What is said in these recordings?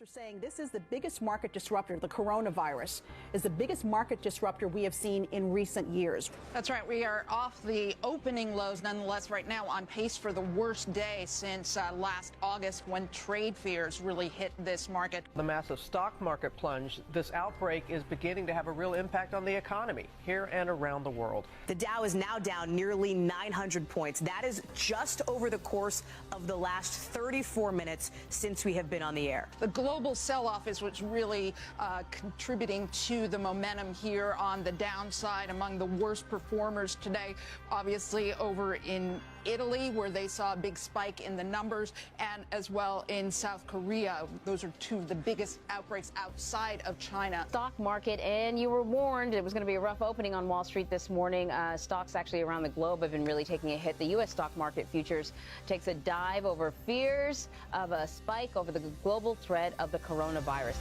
Are saying this is the biggest market disruptor. The coronavirus is the biggest market disruptor we have seen in recent years. That's right. We are off the opening lows, nonetheless, right now on pace for the worst day since last August when trade fears really hit this market. The massive stock market plunge, this outbreak is beginning to have a real impact on the economy here and around the world. The Dow is now down nearly 900 points. That is just over the course of the last 34 minutes since we have been on the air. The global sell-off is what's really contributing to the momentum here on the downside. Among the worst performers today, obviously over in Italy, where they saw a big spike in the numbers, and as well in South Korea. Those are two of the biggest outbreaks outside of China. Stock market, and you were warned it was going to be a rough opening on Wall Street this morning. Stocks actually around the globe have been really taking a hit. The U.S. stock market futures takes a dive over fears of a spike over the global threat of the coronavirus.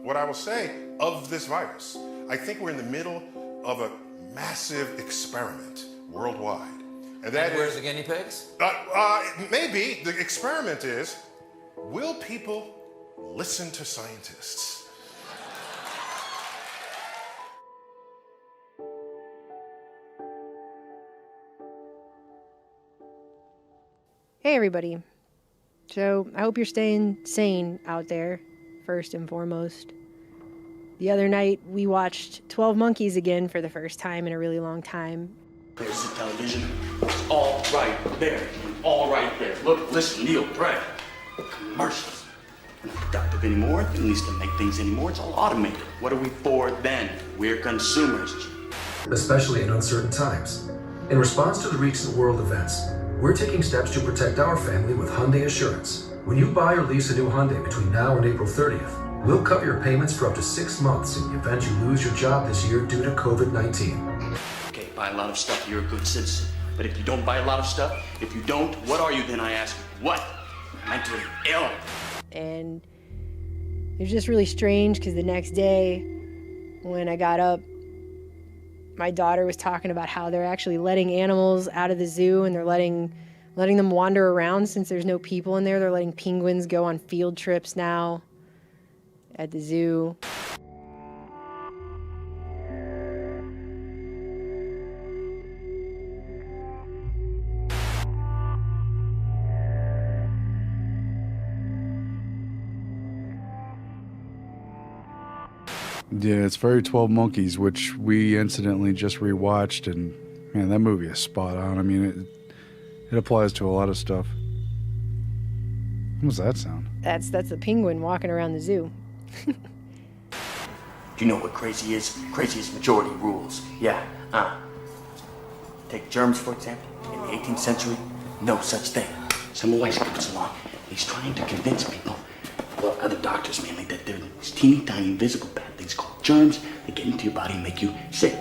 What I will say of this virus, I think we're in the middle of a massive experiment worldwide. And where's the guinea pigs? Maybe the experiment is, will people listen to scientists? Hey everybody. So I hope you're staying sane out there, first and foremost. The other night we watched 12 Monkeys again for the first time in a really long time. There's the television. It's all right there. All right there. Look, listen, Neil, Brad. Commercials. We're not productive anymore. At least to make things anymore. It's all automated. What are we for then? We're consumers. Especially in uncertain times. In response to the recent world events, we're taking steps to protect our family with Hyundai Assurance. When you buy or lease a new Hyundai between now and April 30th, we'll cover your payments for up to 6 months in the event you lose your job this year due to COVID-19. Okay, buy a lot of stuff, you're a good citizen. But if you don't buy a lot of stuff, if you don't, what are you then, I ask you? What? Mentally ill. And it was just really strange because the next day when I got up, my daughter was talking about how they're actually letting animals out of the zoo and they're letting them wander around since there's no people in there. They're letting penguins go on field trips now at the zoo. Yeah, it's very 12 Monkeys, which we incidentally just rewatched, and man, that movie is spot on. I mean, It applies to a lot of stuff. What was that sound? That's the penguin walking around the zoo. Do you know what crazy is? Crazy is majority rules. Yeah, Take germs, for example. In the 18th century, no such thing. Semmelweis comes along. He's trying to convince people, well, other doctors mainly, that there are these teeny tiny invisible bad things called germs that get into your body and make you sick.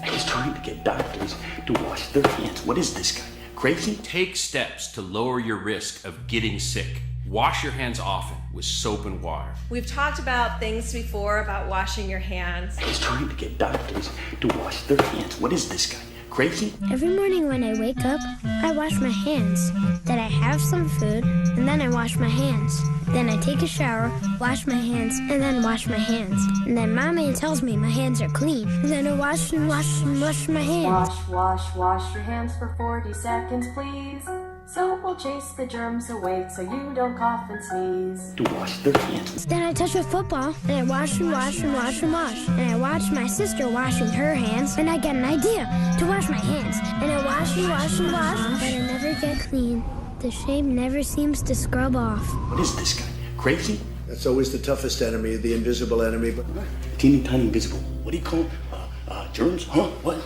He's trying to get doctors to wash their hands. What is this guy? Crazy? Take steps to lower your risk of getting sick. Wash your hands often with soap and water. We've talked about things before about washing your hands. He's trying to get doctors to wash their hands. What is this guy? Crazy? Every morning when I wake up, I wash my hands. Then I have some food, and then I wash my hands. Then I take a shower, wash my hands, and then wash my hands. And then Mommy tells me my hands are clean. And then I wash and wash and wash my hands. Wash your hands for 40 seconds, please. Soap will chase the germs away so you don't cough and sneeze. To wash their hands. Then I touch a football, and I wash and wash and wash and wash. And I watch my sister washing her hands, and I get an idea to wash my hands. And I wash and wash and wash, but I never get clean. The shape never seems to scrub off. What is this guy? Crazy? That's always the toughest enemy, the invisible enemy. But teeny tiny invisible. What do you call germs? Huh? What?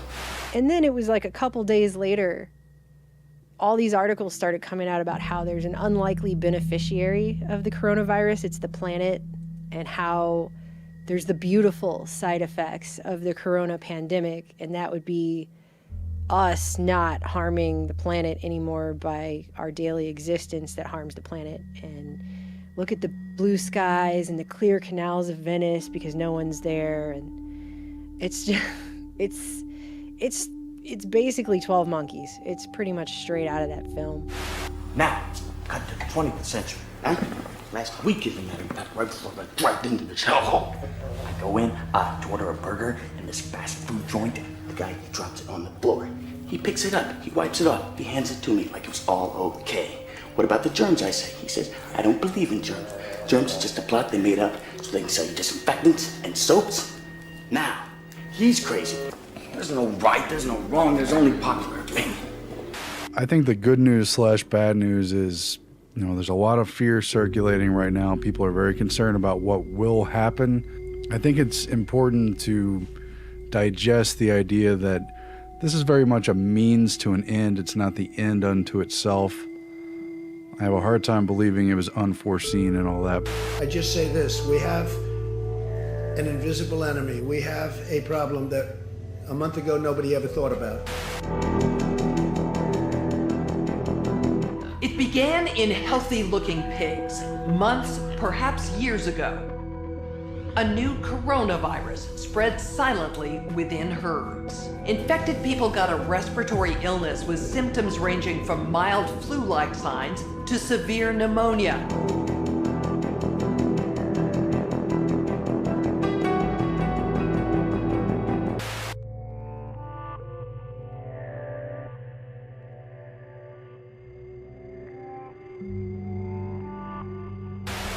And then it was like a couple days later, all these articles started coming out about how there's an unlikely beneficiary of the coronavirus. It's the planet, and how there's the beautiful side effects of the corona pandemic, and that would be us not harming the planet anymore by our daily existence that harms the planet. And look at the blue skies and the clear canals of Venice because no one's there. And it's just, it's basically 12 Monkeys. It's pretty much straight out of that film. Now, cut to the 20th century. Last week, as a matter of fact, right before I went right into the hellhole. I go in, to order a burger in this fast food joint. The guy drops it on the floor. He picks it up, he wipes it off, he hands it to me like it was all okay. What about the germs, I say? He says, I don't believe in germs. Germs is just a plot they made up so they can sell you disinfectants and soaps. Now, he's crazy. There's no right, there's no wrong, there's only popular opinion. I think the good news / bad news is, there's a lot of fear circulating right now. People are very concerned about what will happen. I think it's important to digest the idea that this is very much a means to an end. It's not the end unto itself. I have a hard time believing it was unforeseen and all that. I just say this, we have an invisible enemy. We have a problem that a month ago nobody ever thought about. It began in healthy-looking pigs, months, perhaps years ago. A new coronavirus spread silently within herds. Infected people got a respiratory illness with symptoms ranging from mild flu-like signs to severe pneumonia.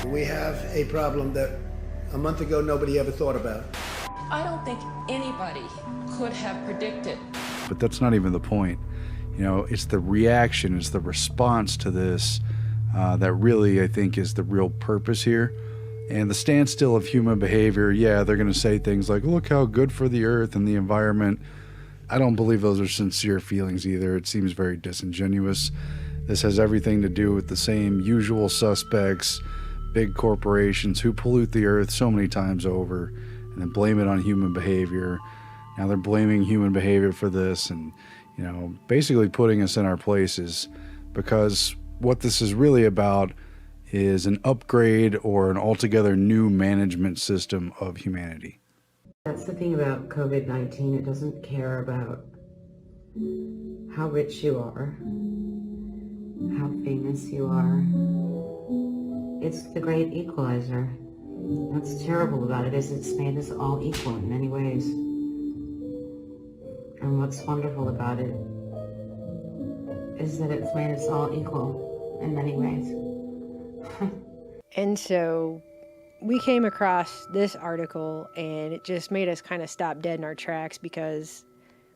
We have a problem that a month ago nobody ever thought about. I don't think anybody could have predicted. But that's not even the point. It's the reaction, it's the response to this that really, I think, is the real purpose here. And the standstill of human behavior, yeah, they're going to say things like, look how good for the earth and the environment. I don't believe those are sincere feelings either. It seems very disingenuous. This has everything to do with the same usual suspects, big corporations who pollute the earth so many times over and then blame it on human behavior. Now they're blaming human behavior for this and, basically putting us in our places, because what this is really about is an upgrade or an altogether new management system of humanity. That's the thing about COVID-19. It doesn't care about how rich you are, how famous you are. It's the great equalizer. What's terrible about it is it's made us all equal in many ways. And what's wonderful about it is that it's made us all equal in many ways. And so we came across this article, and it just made us kind of stop dead in our tracks, because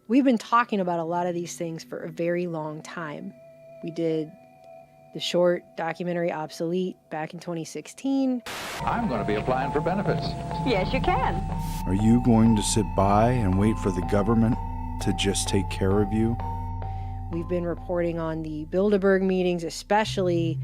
we've been talking about a lot of these things for a very long time. We did the short documentary Obsolete back in 2016. I'm going to be applying for benefits. Yes, you can. Are you going to sit by and wait for the government to just take care of you? We've been reporting on the Bilderberg meetings, especially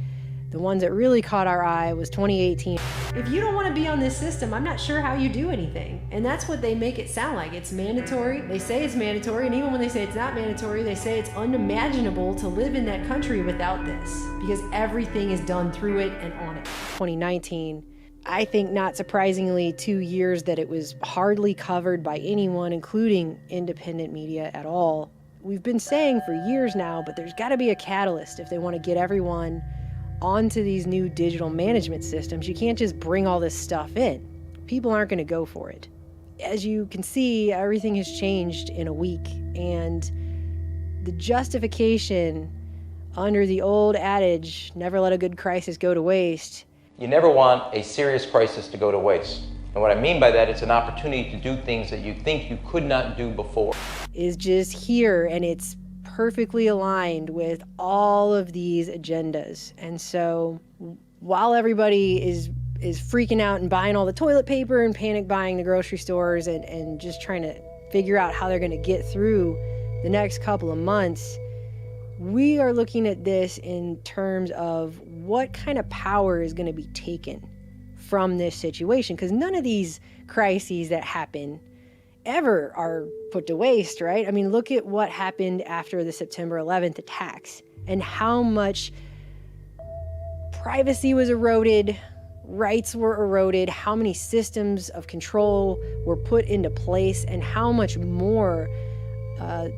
the ones that really caught our eye was 2018. If you don't want to be on this system, I'm not sure how you do anything. And that's what they make it sound like. It's mandatory. They say it's mandatory. And even when they say it's not mandatory, they say it's unimaginable to live in that country without this because everything is done through it and on it. 2019, I think not surprisingly, 2 years that it was hardly covered by anyone, including independent media at all. We've been saying for years now, but there's got to be a catalyst if they want to get everyone onto these new digital management systems. You can't just bring all this stuff in. People aren't going to go for it. As you can see, everything has changed in a week, and the justification under the old adage, never let a good crisis go to waste. You never want a serious crisis to go to waste. And what I mean by that, it's an opportunity to do things that you think you could not do before. Is just here, and it's perfectly aligned with all of these agendas. And so while everybody is freaking out and buying all the toilet paper and panic buying the grocery stores and just trying to figure out how they're going to get through the next couple of months, we are looking at this in terms of what kind of power is going to be taken from this situation, because none of these crises that happen ever are put to waste, right? I mean, look at what happened after the September 11th attacks and how much privacy was eroded, rights were eroded, how many systems of control were put into place, and how much more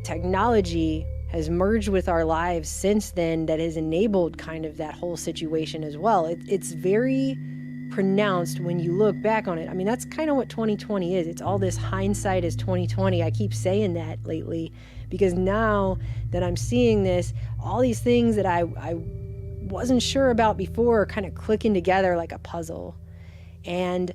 technology has merged with our lives since then that has enabled kind of that whole situation as well. It's very pronounced when you look back on it. I mean, that's kind of what 2020 is. It's all this hindsight is 2020. I keep saying that lately because now that I'm seeing this, all these things that I wasn't sure about before are kind of clicking together like a puzzle. And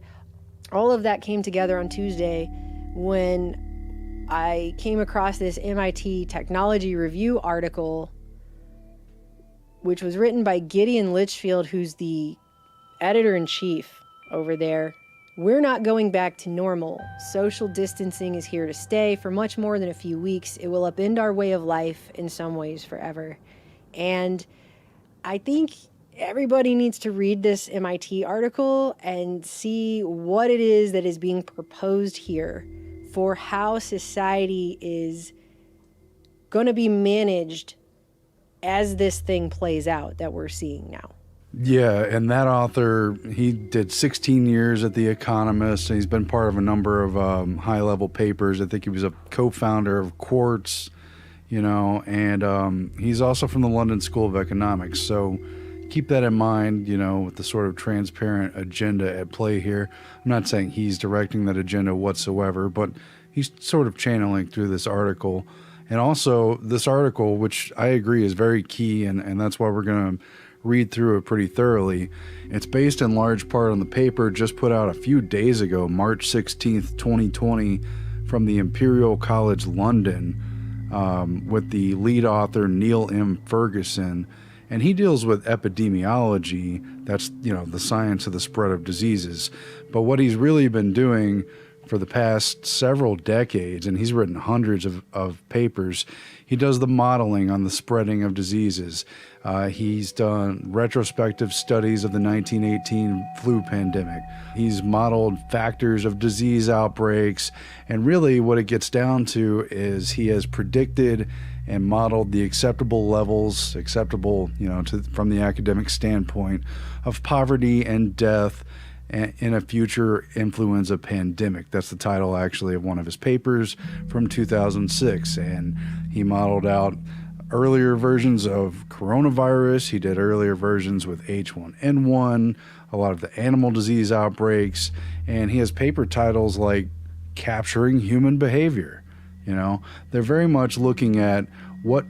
all of that came together on Tuesday when I came across this MIT Technology Review article, which was written by Gideon Litchfield, who's the editor-in-chief over there. We're not going back to normal. Social distancing is here to stay for much more than a few weeks. It will upend our way of life in some ways forever. And I think everybody needs to read this MIT article and see what it is that is being proposed here for how society is going to be managed as this thing plays out that we're seeing now. Yeah, and that author, he did 16 years at The Economist, and he's been part of a number of high-level papers. I think he was a co-founder of Quartz, and he's also from the London School of Economics. So keep that in mind, with the sort of transparent agenda at play here. I'm not saying he's directing that agenda whatsoever, but he's sort of channeling through this article. And also, this article, which I agree is very key, and that's why we're going to read through it pretty thoroughly. It's based in large part on the paper just put out a few days ago, March 16th, 2020, from the Imperial College London, with the lead author Neil M. Ferguson. And he deals with epidemiology, that's, the science of the spread of diseases. But what he's really been doing for the past several decades, and he's written hundreds of papers, he does the modeling on the spreading of diseases. He's done retrospective studies of the 1918 flu pandemic. He's modeled factors of disease outbreaks, and really what it gets down to is he has predicted and modeled the acceptable levels, from the academic standpoint, of poverty and death in a future influenza pandemic. That's the title, actually, of one of his papers from 2006. And he modeled out earlier versions of coronavirus. He did earlier versions with H1N1, a lot of the animal disease outbreaks. And he has paper titles like Capturing Human Behavior. They're very much looking at what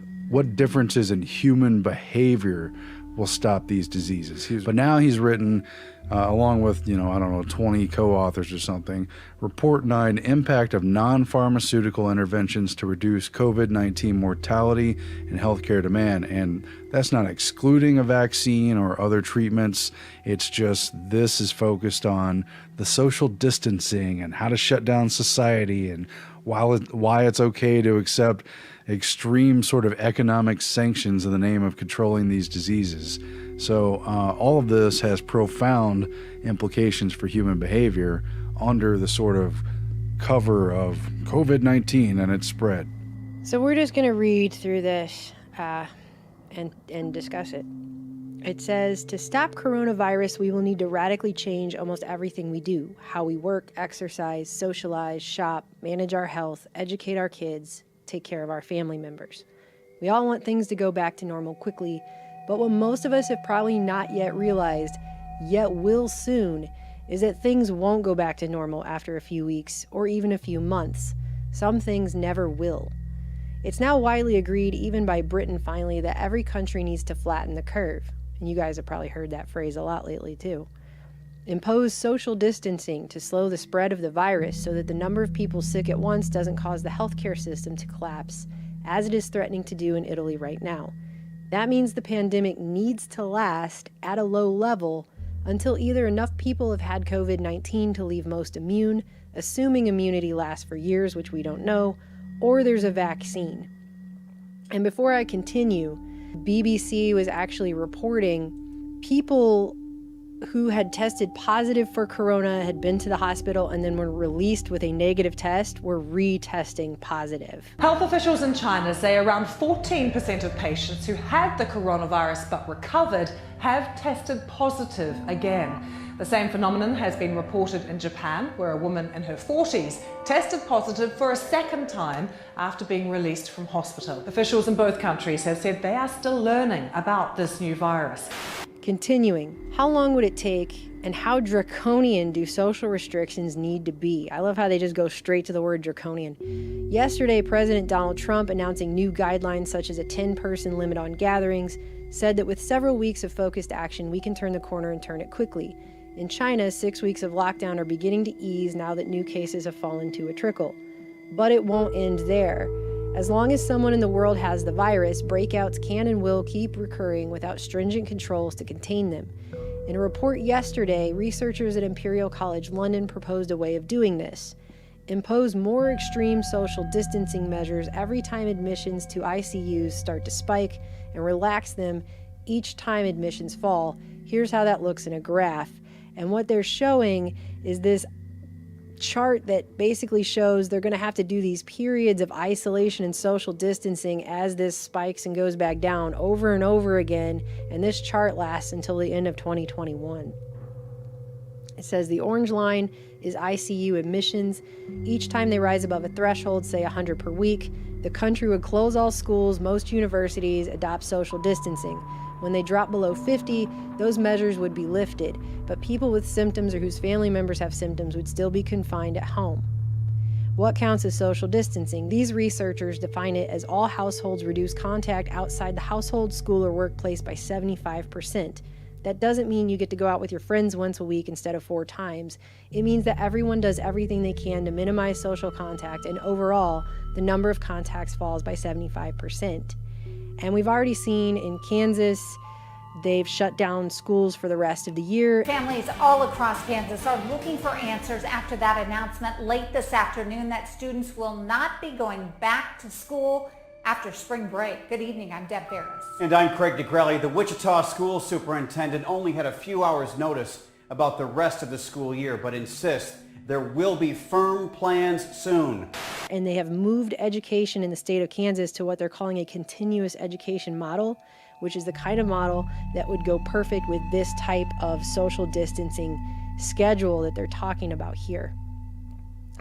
differences in human behavior will stop these diseases. But now he's written, along with, 20 co-authors or something, Report 9, Impact of Non-Pharmaceutical Interventions to Reduce COVID-19 Mortality and Healthcare Demand. And that's not excluding a vaccine or other treatments. It's just this is focused on the social distancing and how to shut down society and why it's okay to accept extreme sort of economic sanctions in the name of controlling these diseases. So all of this has profound implications for human behavior under the sort of cover of COVID-19 and its spread. So we're just going to read through this and discuss it. It says, to stop coronavirus, we will need to radically change almost everything we do. How we work, exercise, socialize, shop, manage our health, educate our kids, take care of our family members. We all want things to go back to normal quickly, but what most of us have probably not yet realized, yet will soon, is that things won't go back to normal after a few weeks or even a few months. Some things never will. It's now widely agreed, even by Britain finally, that every country needs to flatten the curve. And you guys have probably heard that phrase a lot lately too. Impose social distancing to slow the spread of the virus so that the number of people sick at once doesn't cause the healthcare system to collapse, as it is threatening to do in Italy right now. That means the pandemic needs to last at a low level until either enough people have had COVID-19 to leave most immune, assuming immunity lasts for years, which we don't know, or there's a vaccine. And before I continue, BBC was actually reporting people who had tested positive for corona, had been to the hospital, and then were released with a negative test, were retesting positive. Health officials in China say around 14% of patients who had the coronavirus but recovered have tested positive again. The same phenomenon has been reported in Japan, where a woman in her 40s tested positive for a second time after being released from hospital. Officials in both countries have said they are still learning about this new virus. Continuing, how long would it take and how draconian do social restrictions need to be? I love how they just go straight to the word draconian. Yesterday, President Donald Trump, announcing new guidelines such as a 10-person limit on gatherings, said that with several weeks of focused action, we can turn the corner and turn it quickly. In China, 6 weeks of lockdown are beginning to ease now that new cases have fallen to a trickle. But it won't end there. As long as someone in the world has the virus, breakouts can and will keep recurring without stringent controls to contain them. In a report yesterday, researchers at Imperial College London proposed a way of doing this. Impose more extreme social distancing measures every time admissions to ICUs start to spike, and relax them each time admissions fall. Here's how that looks in a graph. And what they're showing is this chart that basically shows they're going to have to do these periods of isolation and social distancing as this spikes and goes back down over and over again. And this chart lasts until the end of 2021. It says the orange line is ICU admissions. Each time they rise above a threshold, say 100 per week, the country would close all schools, most universities, adopt social distancing. When they drop below 50, those measures would be lifted, but people with symptoms or whose family members have symptoms would still be confined at home. What counts as social distancing? These researchers define it as all households reduce contact outside the household, school, or workplace by 75%. That doesn't mean you get to go out with your friends once a week instead of 4 times. It means that everyone does everything they can to minimize social contact, and overall, the number of contacts falls by 75%. And we've already seen in Kansas, they've shut down schools for the rest of the year. Families all across Kansas are looking for answers after that announcement late this afternoon that students will not be going back to school after spring break. Good evening, I'm Deb Ferris. And I'm Craig DeGrelli. The Wichita school superintendent only had a few hours notice about the rest of the school year, but insists there will be firm plans soon. And they have moved education in the state of Kansas to what they're calling a continuous education model, which is the kind of model that would go perfect with this type of social distancing schedule that they're talking about here.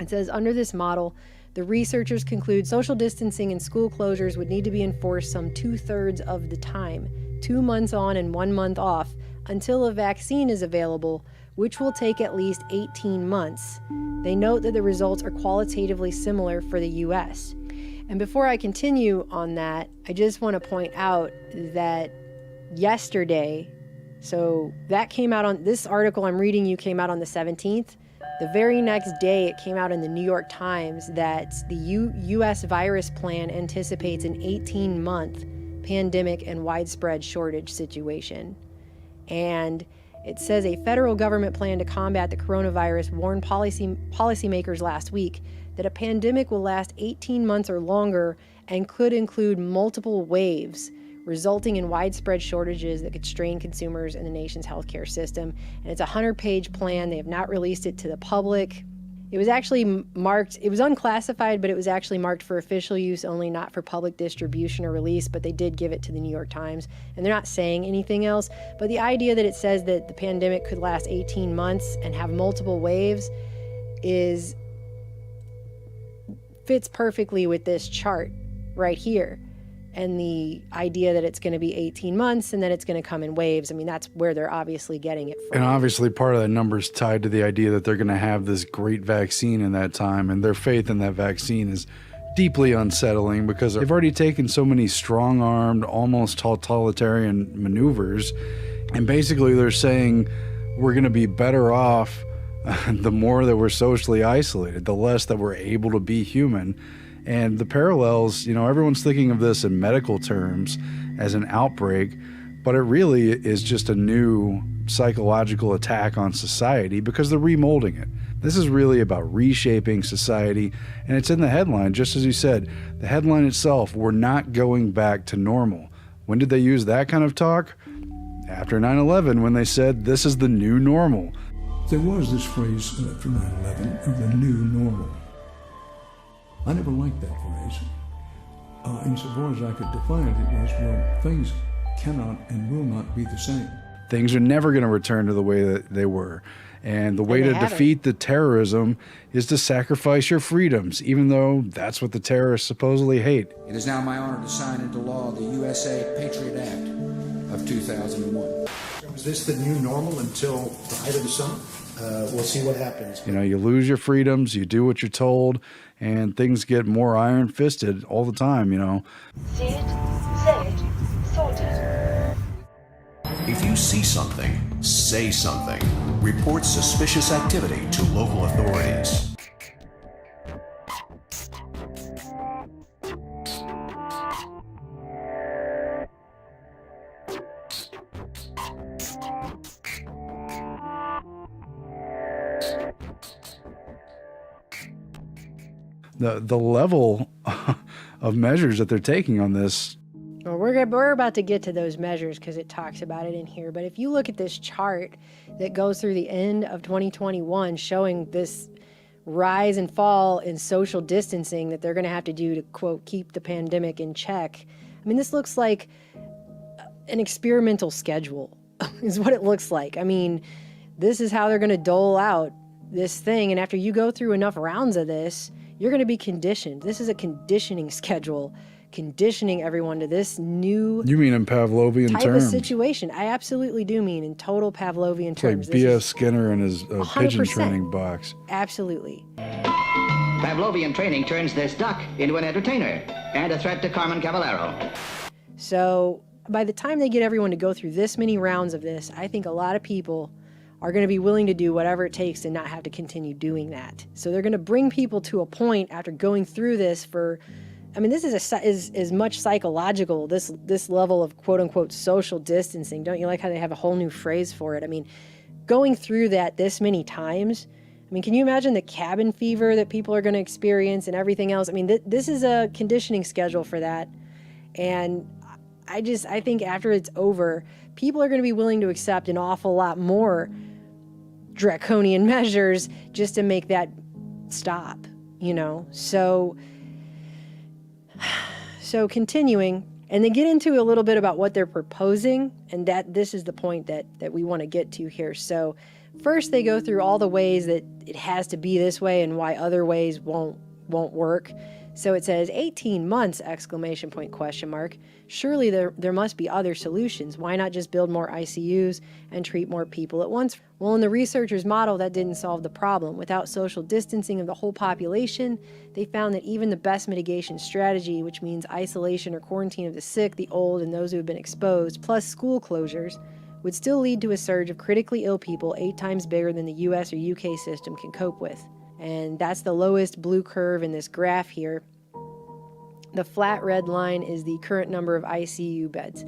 It says under this model, the researchers conclude social distancing and school closures would need to be enforced some 2/3 of the time, 2 months on and 1 month off, until a vaccine is available, which will take at least 18 months. They note that the results are qualitatively similar for the U.S. And before I continue on that, I just want to point out that yesterday, so that came out on, this article I'm reading you came out on the 17th. The very next day, it came out in the New York Times that the U.S. virus plan anticipates an 18-month pandemic and widespread shortage situation. And it says a federal government plan to combat the coronavirus warned policymakers last week that a pandemic will last 18 months or longer and could include multiple waves, resulting in widespread shortages that could strain consumers and the nation's healthcare system. And it's a 100-page plan. They have not released it to the public. It was actually marked, it was unclassified, but it was actually marked for official use only, not for public distribution or release, but they did give it to the New York Times, and they're not saying anything else. But the idea that it says that the pandemic could last 18 months and have multiple waves fits perfectly with this chart right here. And the idea that it's going to be 18 months and then it's going to come in waves. I mean, that's where they're obviously getting it from. And obviously part of that number is tied to the idea that they're going to have this great vaccine in that time. And their faith in that vaccine is deeply unsettling because they've already taken so many strong-armed, almost totalitarian maneuvers. And basically they're saying we're going to be better off the more that we're socially isolated, the less that we're able to be human. And the parallels, everyone's thinking of this in medical terms as an outbreak, but it really is just a new psychological attack on society because they're remolding it. This is really about reshaping society, and it's in the headline, just as you said. The headline itself, we're not going back to normal. When did they use that kind of talk? After 9/11, when they said this is the new normal. There was this phrase after 9/11 of the new normal. I never liked that phrase. Insofar as I could define it, it was, well, things cannot and will not be the same. Things are never going to return to the way that they were. And the way to defeat the terrorism is to sacrifice your freedoms, even though that's what the terrorists supposedly hate. It is now my honor to sign into law the USA Patriot Act of 2001. Is this the new normal until the height of the summer? We'll see what happens. You lose your freedoms, you do what you're told, and things get more iron-fisted all the time, See it, say it, sort it. If you see something, say something. Report suspicious activity to local authorities. The level of measures that they're taking on this. Well, we're about to get to those measures because it talks about it in here. But if you look at this chart that goes through the end of 2021 showing this rise and fall in social distancing that they're going to have to do to, quote, keep the pandemic in check. I mean, this looks like an experimental schedule is what it looks like. I mean, this is how they're going to dole out this thing. And after you go through enough rounds of this, you're going to be conditioned. This is a conditioning schedule, conditioning everyone to this new You mean in Pavlovian type terms? of situation. I absolutely do mean in total Pavlovian It's terms. like B.F. Skinner and his pigeon 100%. training box. Absolutely. Pavlovian training turns this duck into an entertainer and a threat to Carmen Cavallaro. So by the time they get everyone to go through this many rounds of this, I think a lot of people are going to be willing to do whatever it takes to not have to continue doing that. So they're going to bring people to a point after going through this for, I mean, this is as much psychological, this level of quote unquote social distancing. Don't you like how they have a whole new phrase for it? I mean, going through that this many times, I mean, can you imagine the cabin fever that people are going to experience and everything else? I mean, this is a conditioning schedule for that. And I think after it's over, people are going to be willing to accept an awful lot more draconian measures just to make that stop, So continuing, and they get into a little bit about what they're proposing, and that this is the point that we want to get to here. So first they go through all the ways that it has to be this way and why other ways won't work. So it says 18 months, ! Surely there must be other solutions. Why not just build more ICUs and treat more people at once? Well, in the researchers' model, that didn't solve the problem. Without social distancing of the whole population, they found that even the best mitigation strategy, which means isolation or quarantine of the sick, the old, and those who have been exposed, plus school closures, would still lead to a surge of critically ill people 8 times bigger than the US or UK system can cope with. And that's the lowest blue curve in this graph here. The flat red line is the current number of ICU beds.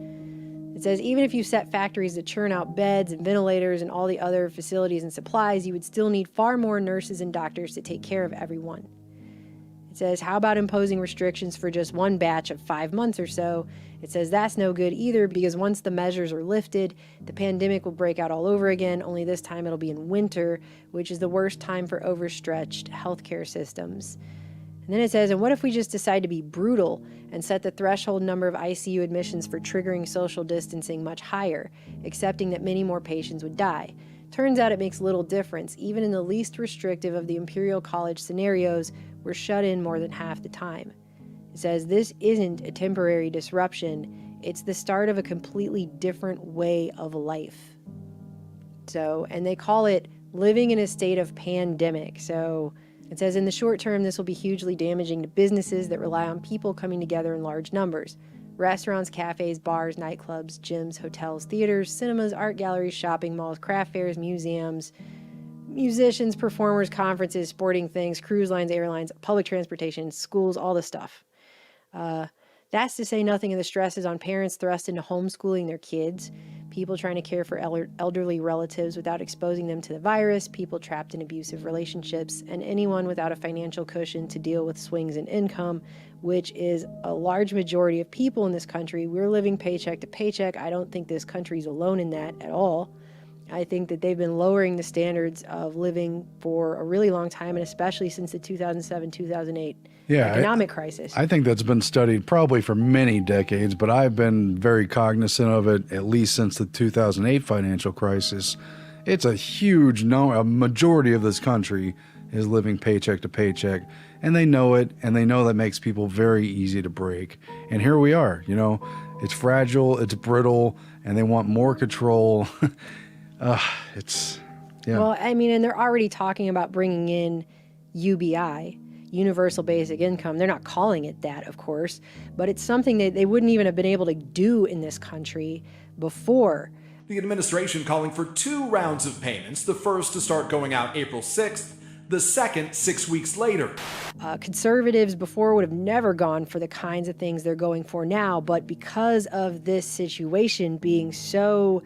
It says even if you set factories to churn out beds and ventilators and all the other facilities and supplies, you would still need far more nurses and doctors to take care of everyone. It says, how about imposing restrictions for just one batch of 5 months or so? It says that's no good either, because once the measures are lifted, the pandemic will break out all over again, only this time it'll be in winter, which is the worst time for overstretched healthcare systems. And then it says, and what if we just decide to be brutal and set the threshold number of ICU admissions for triggering social distancing much higher, accepting that many more patients would die? Turns out it makes little difference. Even in the least restrictive of the Imperial College scenarios, we're shut in more than half the time. It says this isn't a temporary disruption, it's the start of a completely different way of life. So, and they call it living in a state of pandemic. So it says in the short term, this will be hugely damaging to businesses that rely on people coming together in large numbers. Restaurants, cafes, bars, nightclubs, gyms, hotels, theaters, cinemas, art galleries, shopping malls, craft fairs, museums, musicians, performers, conferences, sporting things, cruise lines, airlines, public transportation, schools, all the stuff. That's to say nothing of the stresses on parents thrust into homeschooling their kids, people trying to care for elderly relatives without exposing them to the virus, people trapped in abusive relationships, and anyone without a financial cushion to deal with swings in income, which is a large majority of people in this country. We're living paycheck to paycheck. I don't think this country's alone in that at all. I think that they've been lowering the standards of living for a really long time, and especially since the 2007-2008 economic crisis. I think that's been studied probably for many decades, but I've been very cognizant of it at least since the 2008 financial crisis. It's a huge a majority of this country is living paycheck to paycheck, and they know it, and they know that makes people very easy to break. And here we are, it's fragile, it's brittle, and they want more control. Well, I mean, and they're already talking about bringing in UBI, Universal Basic Income. They're not calling it that, of course, but it's something that they wouldn't even have been able to do in this country before. The administration calling for 2 rounds of payments, the first to start going out April 6th, the second 6 weeks later. Conservatives before would have never gone for the kinds of things they're going for now, but because of this situation being so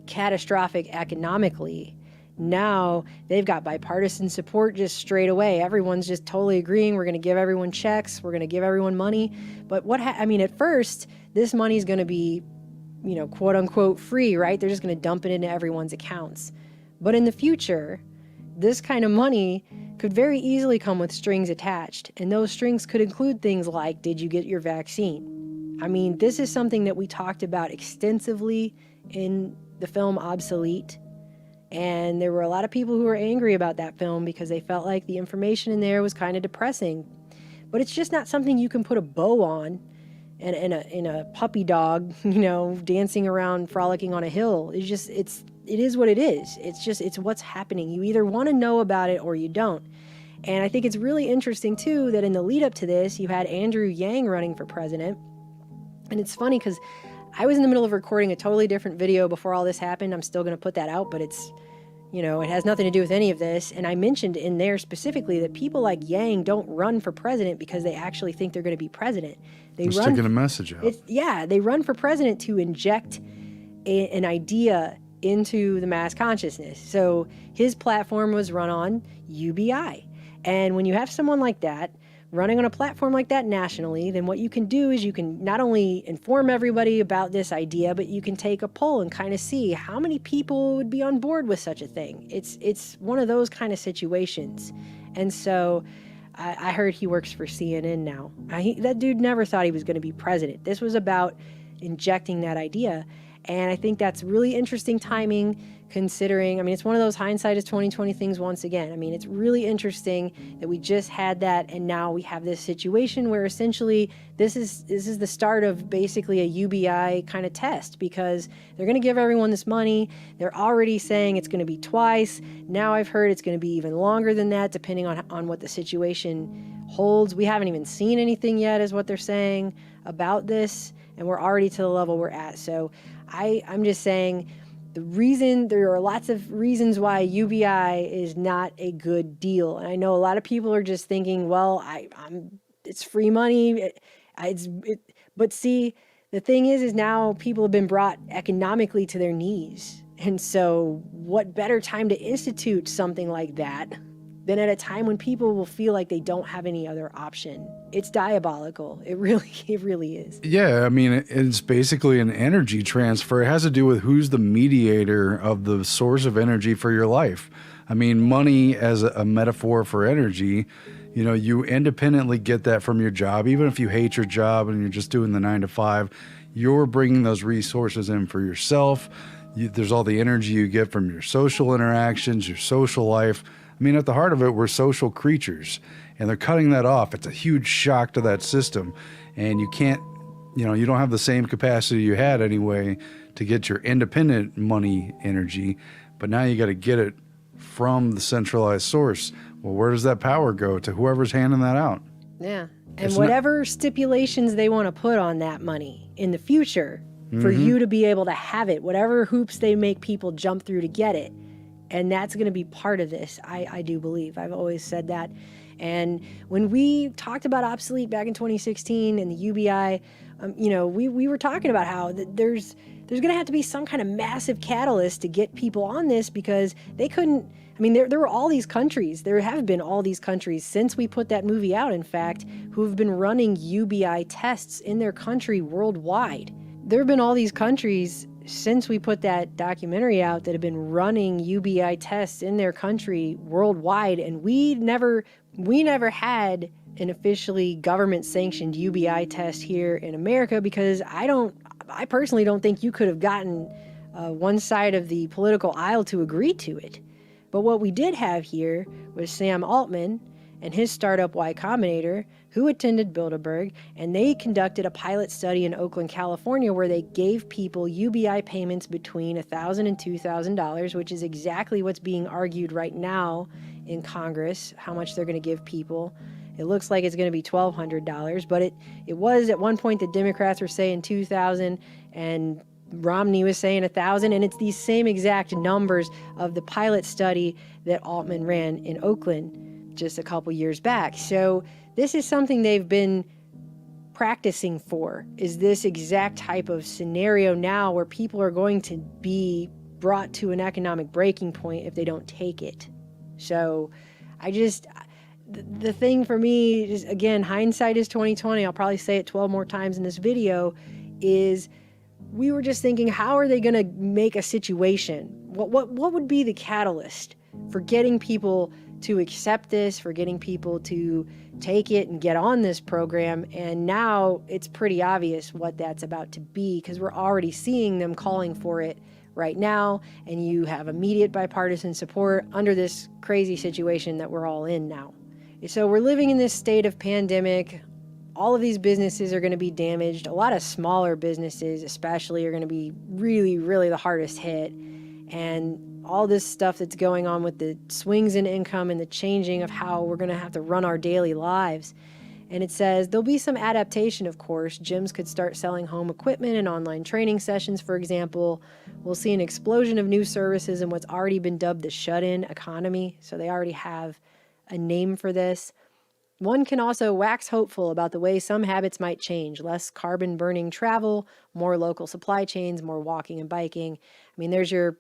catastrophic economically, now they've got bipartisan support just straight away. Everyone's just totally agreeing. We're going to give everyone checks. We're going to give everyone money. But at first, this money is going to be, quote unquote free, right? They're just going to dump it into everyone's accounts. But in the future, this kind of money could very easily come with strings attached. And those strings could include things like, did you get your vaccine? I mean, this is something that we talked about extensively in the film Obsolete, and there were a lot of people who were angry about that film because they felt like the information in there was kind of depressing. But it's just not something you can put a bow on and in a puppy dog, dancing around, frolicking on a hill. It is what it is. It's what's happening. You either want to know about it or you don't. And I think it's really interesting too that in the lead up to this, you had Andrew Yang running for president. And it's funny because I was in the middle of recording a totally different video before all this happened. I'm still going to put that out, but it has nothing to do with any of this. And I mentioned in there specifically that people like Yang don't run for president because they actually think they're going to be president. They're sticking a message out. They run for president to inject an idea into the mass consciousness. So his platform was run on UBI. And when you have someone like that running on a platform like that nationally, then what you can do is you can not only inform everybody about this idea, but you can take a poll and kind of see how many people would be on board with such a thing. It's one of those kind of situations. And so I heard he works for CNN now. That dude never thought he was going to be president. This was about injecting that idea. And I think that's really interesting timing considering, I mean, it's one of those hindsight is 2020 things once again. I mean, it's really interesting that we just had that, and now we have this situation where essentially this is the start of basically a UBI kind of test, because they're going to give everyone this money. They're already saying it's going to be twice. Now I've heard it's going to be even longer than that, depending on what the situation holds. We haven't even seen anything yet, is what they're saying about this, and we're already to the level we're at. So I'm just saying, there are lots of reasons why UBI is not a good deal. And I know a lot of people are just thinking, well, it's free money. But see, the thing is now people have been brought economically to their knees. And so what better time to institute something like that than at a time when people will feel like they don't have any other option? It's diabolical. It really is. Yeah, I mean, it's basically an energy transfer. It has to do with who's the mediator of the source of energy for your life. I mean, money as a metaphor for energy, you independently get that from your job. Even if you hate your job and you're just doing the 9 to 5, you're bringing those resources in for yourself. There's all the energy you get from your social interactions, your social life. I mean, at the heart of it, we're social creatures, and they're cutting that off. It's a huge shock to that system, and you can't, you don't have the same capacity you had anyway to get your independent money energy, but now you got to get it from the centralized source. Well, where does that power go? To whoever's handing that out. Yeah, and whatever stipulations they want to put on that money in the future for you to be able to have it, whatever hoops they make people jump through to get it. And that's going to be part of this, I do believe. I've always said that. And when we talked about obsolete back in 2016 and the UBI, we were talking about how there's going to have to be some kind of massive catalyst to get people on this, because they couldn't. I mean, there were all these countries. There have been all these countries since we put that movie out, in fact, who have been running UBI tests in their country worldwide. There have been all these countries since we put that documentary out that have been running UBI tests in their country worldwide, and we never had an officially government-sanctioned UBI test here in America, because I personally don't think you could have gotten one side of the political aisle to agree to it. But what we did have here was Sam Altman and his startup Y Combinator, who attended Bilderberg, and they conducted a pilot study in Oakland, California, where they gave people UBI payments between $1,000 and $2,000, which is exactly what's being argued right now in Congress, how much they're going to give people. It looks like it's going to be $1,200, but it was at one point the Democrats were saying $2,000 and Romney was saying $1,000, and it's these same exact numbers of the pilot study that Altman ran in Oakland just a couple years back. So this is something they've been practicing for, is this exact type of scenario now where people are going to be brought to an economic breaking point if they don't take it. So the thing for me is, again, hindsight is 2020. I'll probably say it 12 more times in this video, is we were just thinking, how are they going to make a situation? What would be the catalyst for getting people to accept this, for getting people to take it and get on this program? And now it's pretty obvious what that's about to be, because we're already seeing them calling for it right now, and you have immediate bipartisan support under this crazy situation that we're all in now. So we're living in this state of pandemic. All of these businesses are going to be damaged. A lot of smaller businesses especially are going to be really, really the hardest hit. And all this stuff that's going on with the swings in income and the changing of how we're going to have to run our daily lives. And it says there'll be some adaptation, of course. Gyms could start selling home equipment and online training sessions, for example. We'll see an explosion of new services in what's already been dubbed the shut-in economy. So they already have a name for this. One can also wax hopeful about the way some habits might change. Less carbon-burning travel, more local supply chains, more walking and biking. I mean, there's your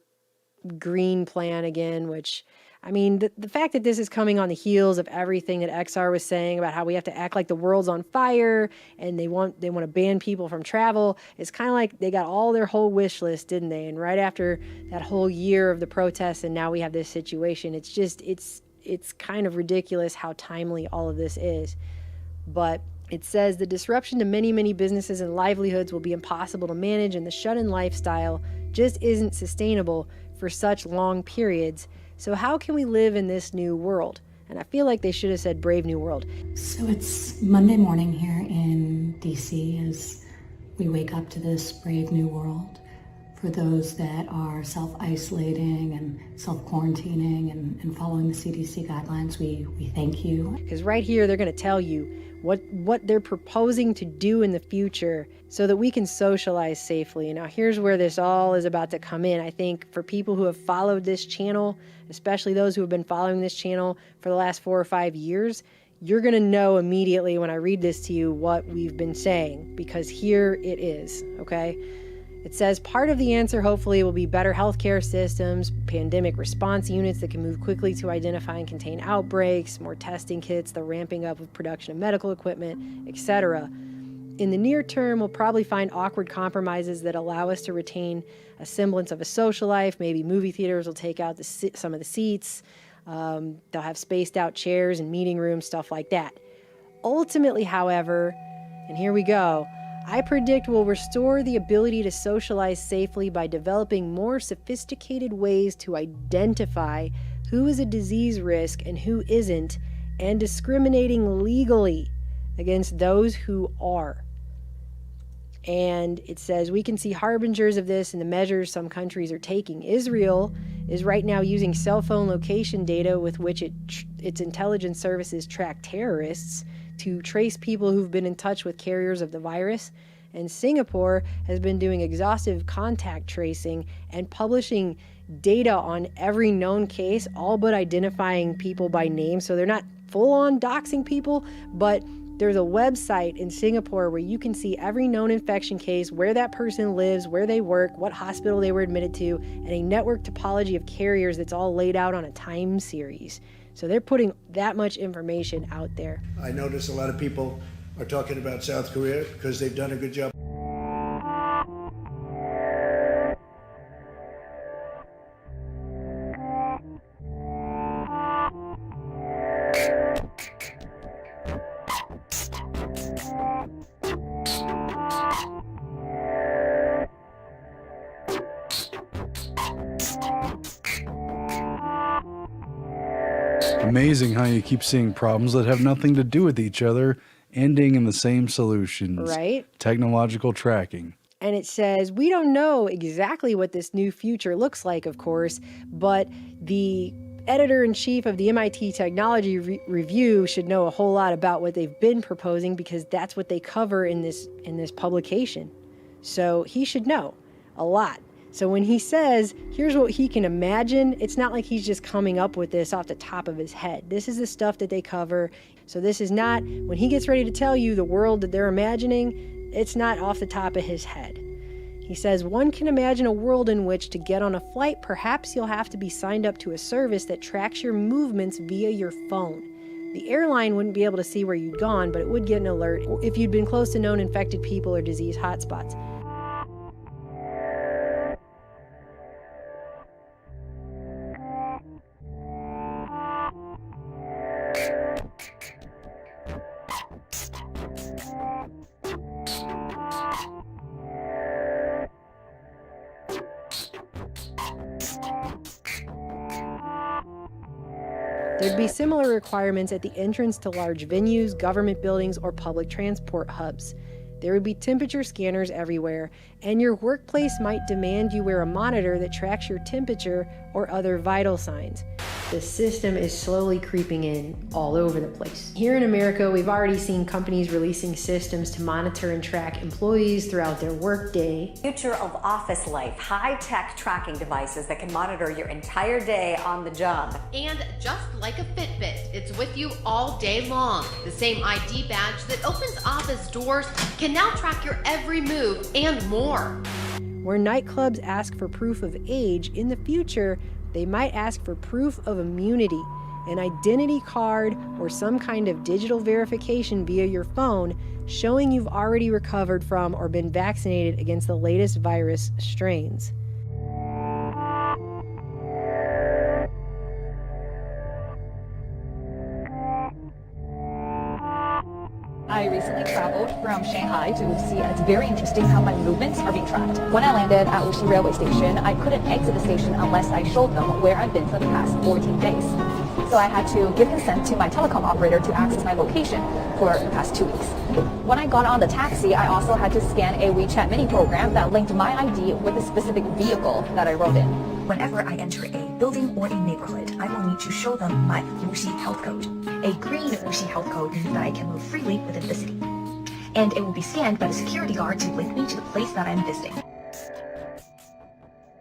green plan again, which, I mean, the fact that this is coming on the heels of everything that XR was saying about how we have to act like the world's on fire and they want to ban people from travel, it's kind of like they got all their whole wish list, didn't they? And right after that whole year of the protests, and now we have this situation, it's kind of ridiculous how timely all of this is. But it says the disruption to many, many businesses and livelihoods will be impossible to manage, and the shut-in lifestyle just isn't sustainable for such long periods. So how can we live in this new world? And I feel like they should have said Brave New World. So it's Monday morning here in DC as we wake up to this brave new world. For those that are self-isolating and self-quarantining and following the CDC guidelines, we thank you. Because right here, they're going to tell you what they're proposing to do in the future so that we can socialize safely. Now, here's where this all is about to come in. I think for people who have followed this channel, especially those who have been following this channel for the last 4 or 5 years, you're going to know immediately when I read this to you what we've been saying, because here it is, okay? It says part of the answer, hopefully, will be better healthcare systems, pandemic response units that can move quickly to identify and contain outbreaks, more testing kits, the ramping up of production of medical equipment, etc. In the near term, we'll probably find awkward compromises that allow us to retain a semblance of a social life. Maybe movie theaters will take out some of the seats. They'll have spaced out chairs and meeting rooms, stuff like that. Ultimately, however, and here we go, I predict we'll restore the ability to socialize safely by developing more sophisticated ways to identify who is a disease risk and who isn't, and discriminating legally against those who are. And it says we can see harbingers of this in the measures some countries are taking. Israel is right now using cell phone location data with which its intelligence services track terrorists to trace people who've been in touch with carriers of the virus. And Singapore has been doing exhaustive contact tracing and publishing data on every known case, all but identifying people by name. So they're not full-on doxing people, but there's a website in Singapore where you can see every known infection case, where that person lives, where they work, what hospital they were admitted to, and a network topology of carriers that's all laid out on a time series. So they're putting that much information out there. I notice a lot of people are talking about South Korea because they've done a good job. Amazing how you keep seeing problems that have nothing to do with each other ending in the same solutions. Right? Technological tracking. And it says, we don't know exactly what this new future looks like, of course, but the editor-in-chief of the MIT Technology Review should know a whole lot about what they've been proposing, because that's what they cover in this publication. So he should know a lot. So when he says, here's what he can imagine, it's not like he's just coming up with this off the top of his head. This is the stuff that they cover. So this is not, when he gets ready to tell you the world that they're imagining, it's not off the top of his head. He says, one can imagine a world in which to get on a flight, perhaps you'll have to be signed up to a service that tracks your movements via your phone. The airline wouldn't be able to see where you'd gone, but it would get an alert if you'd been close to known infected people or disease hotspots. There'd be similar requirements at the entrance to large venues, government buildings, or public transport hubs. There would be temperature scanners everywhere, and your workplace might demand you wear a monitor that tracks your temperature or other vital signs. The system is slowly creeping in all over the place. Here in America, we've already seen companies releasing systems to monitor and track employees throughout their workday. Future of office life, high-tech tracking devices that can monitor your entire day on the job. And just like a Fitbit, it's with you all day long. The same ID badge that opens office doors can now track your every move and more. Where nightclubs ask for proof of age, in the future, they might ask for proof of immunity, an identity card or some kind of digital verification via your phone showing you've already recovered from or been vaccinated against the latest virus strains. I recently traveled from Shanghai to Wuxi, and it's very interesting how my movements are being tracked. When I landed at Wuxi railway station, I couldn't exit the station unless I showed them where I've been for the past 14 days. So I had to give consent to my telecom operator to access my location for the past 2 weeks. When I got on the taxi, I also had to scan a WeChat mini program that linked my ID with a specific vehicle that I rode in. Whenever I enter a building or a neighborhood, I will need to show them my Wuxi health code. A green Wuxi health code means that I can move freely within the city. And it will be scanned by the security guard to link me to the place that I'm visiting.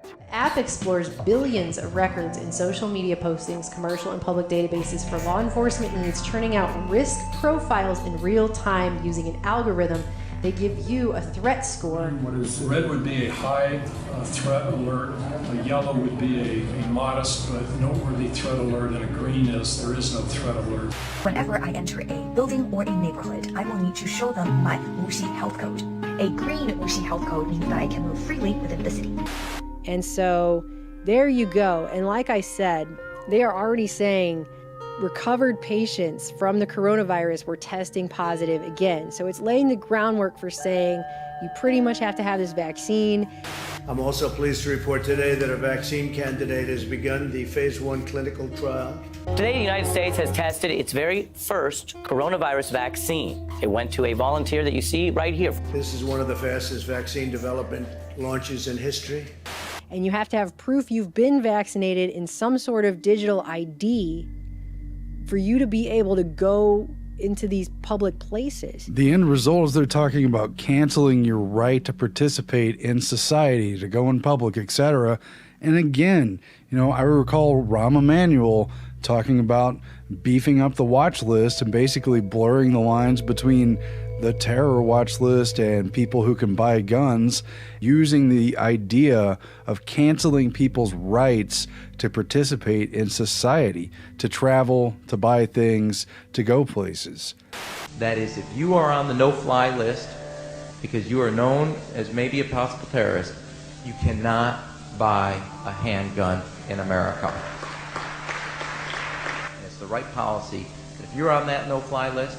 The app explores billions of records in social media postings, commercial and public databases for law enforcement needs, churning out risk profiles in real time using an algorithm. They give you a threat score. What is red would be a high threat alert, a yellow would be a modest but noteworthy threat alert, and a green is there is no threat alert. Whenever I enter a building or a neighborhood, I will need to show them my Wuxi health code. A green Wuxi health code means that I can move freely within the city. And so there you go. And like I said, they are already saying recovered patients from the coronavirus were testing positive again. So it's laying the groundwork for saying you pretty much have to have this vaccine. I'm also pleased to report today that a vaccine candidate has begun the phase 1 clinical trial. Today, the United States has tested its very first coronavirus vaccine. It went to a volunteer that you see right here. This is one of the fastest vaccine development launches in history. And you have to have proof you've been vaccinated in some sort of digital ID for you to be able to go into these public places. The end result is they're talking about canceling your right to participate in society, to go in public, etc. And again, I recall Rahm Emanuel talking about beefing up the watch list and basically blurring the lines between the terror watch list and people who can buy guns, using the idea of canceling people's rights to participate in society, to travel, to buy things, to go places. That is, if you are on the no-fly list because you are known as maybe a possible terrorist, you cannot buy a handgun in America. And it's the right policy. If you're on that no-fly list,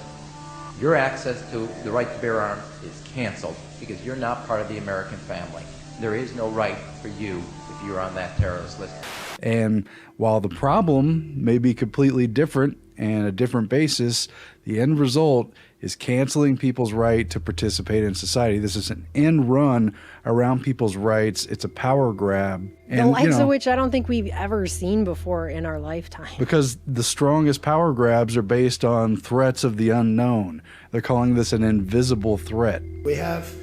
your access to the right to bear arms is canceled because you're not part of the American family. There is no right for you if you're on that terrorist list. And while the problem may be completely different and a different basis, the end result is canceling people's right to participate in society. This is an end run around people's rights. It's a power grab. And, the likes of which I don't think we've ever seen before in our lifetime. Because the strongest power grabs are based on threats of the unknown. They're calling this an invisible threat. We have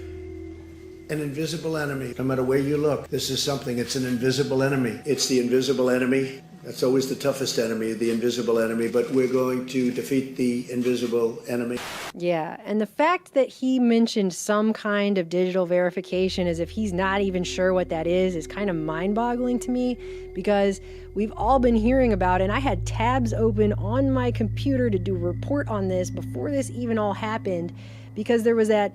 an invisible enemy. No matter where you look, this is something, it's an invisible enemy. It's the invisible enemy. That's always the toughest enemy, the invisible enemy, but we're going to defeat the invisible enemy. Yeah, and the fact that he mentioned some kind of digital verification as if he's not even sure what that is kind of mind-boggling to me, because we've all been hearing about it, and I had tabs open on my computer to do a report on this before this even all happened, because there was that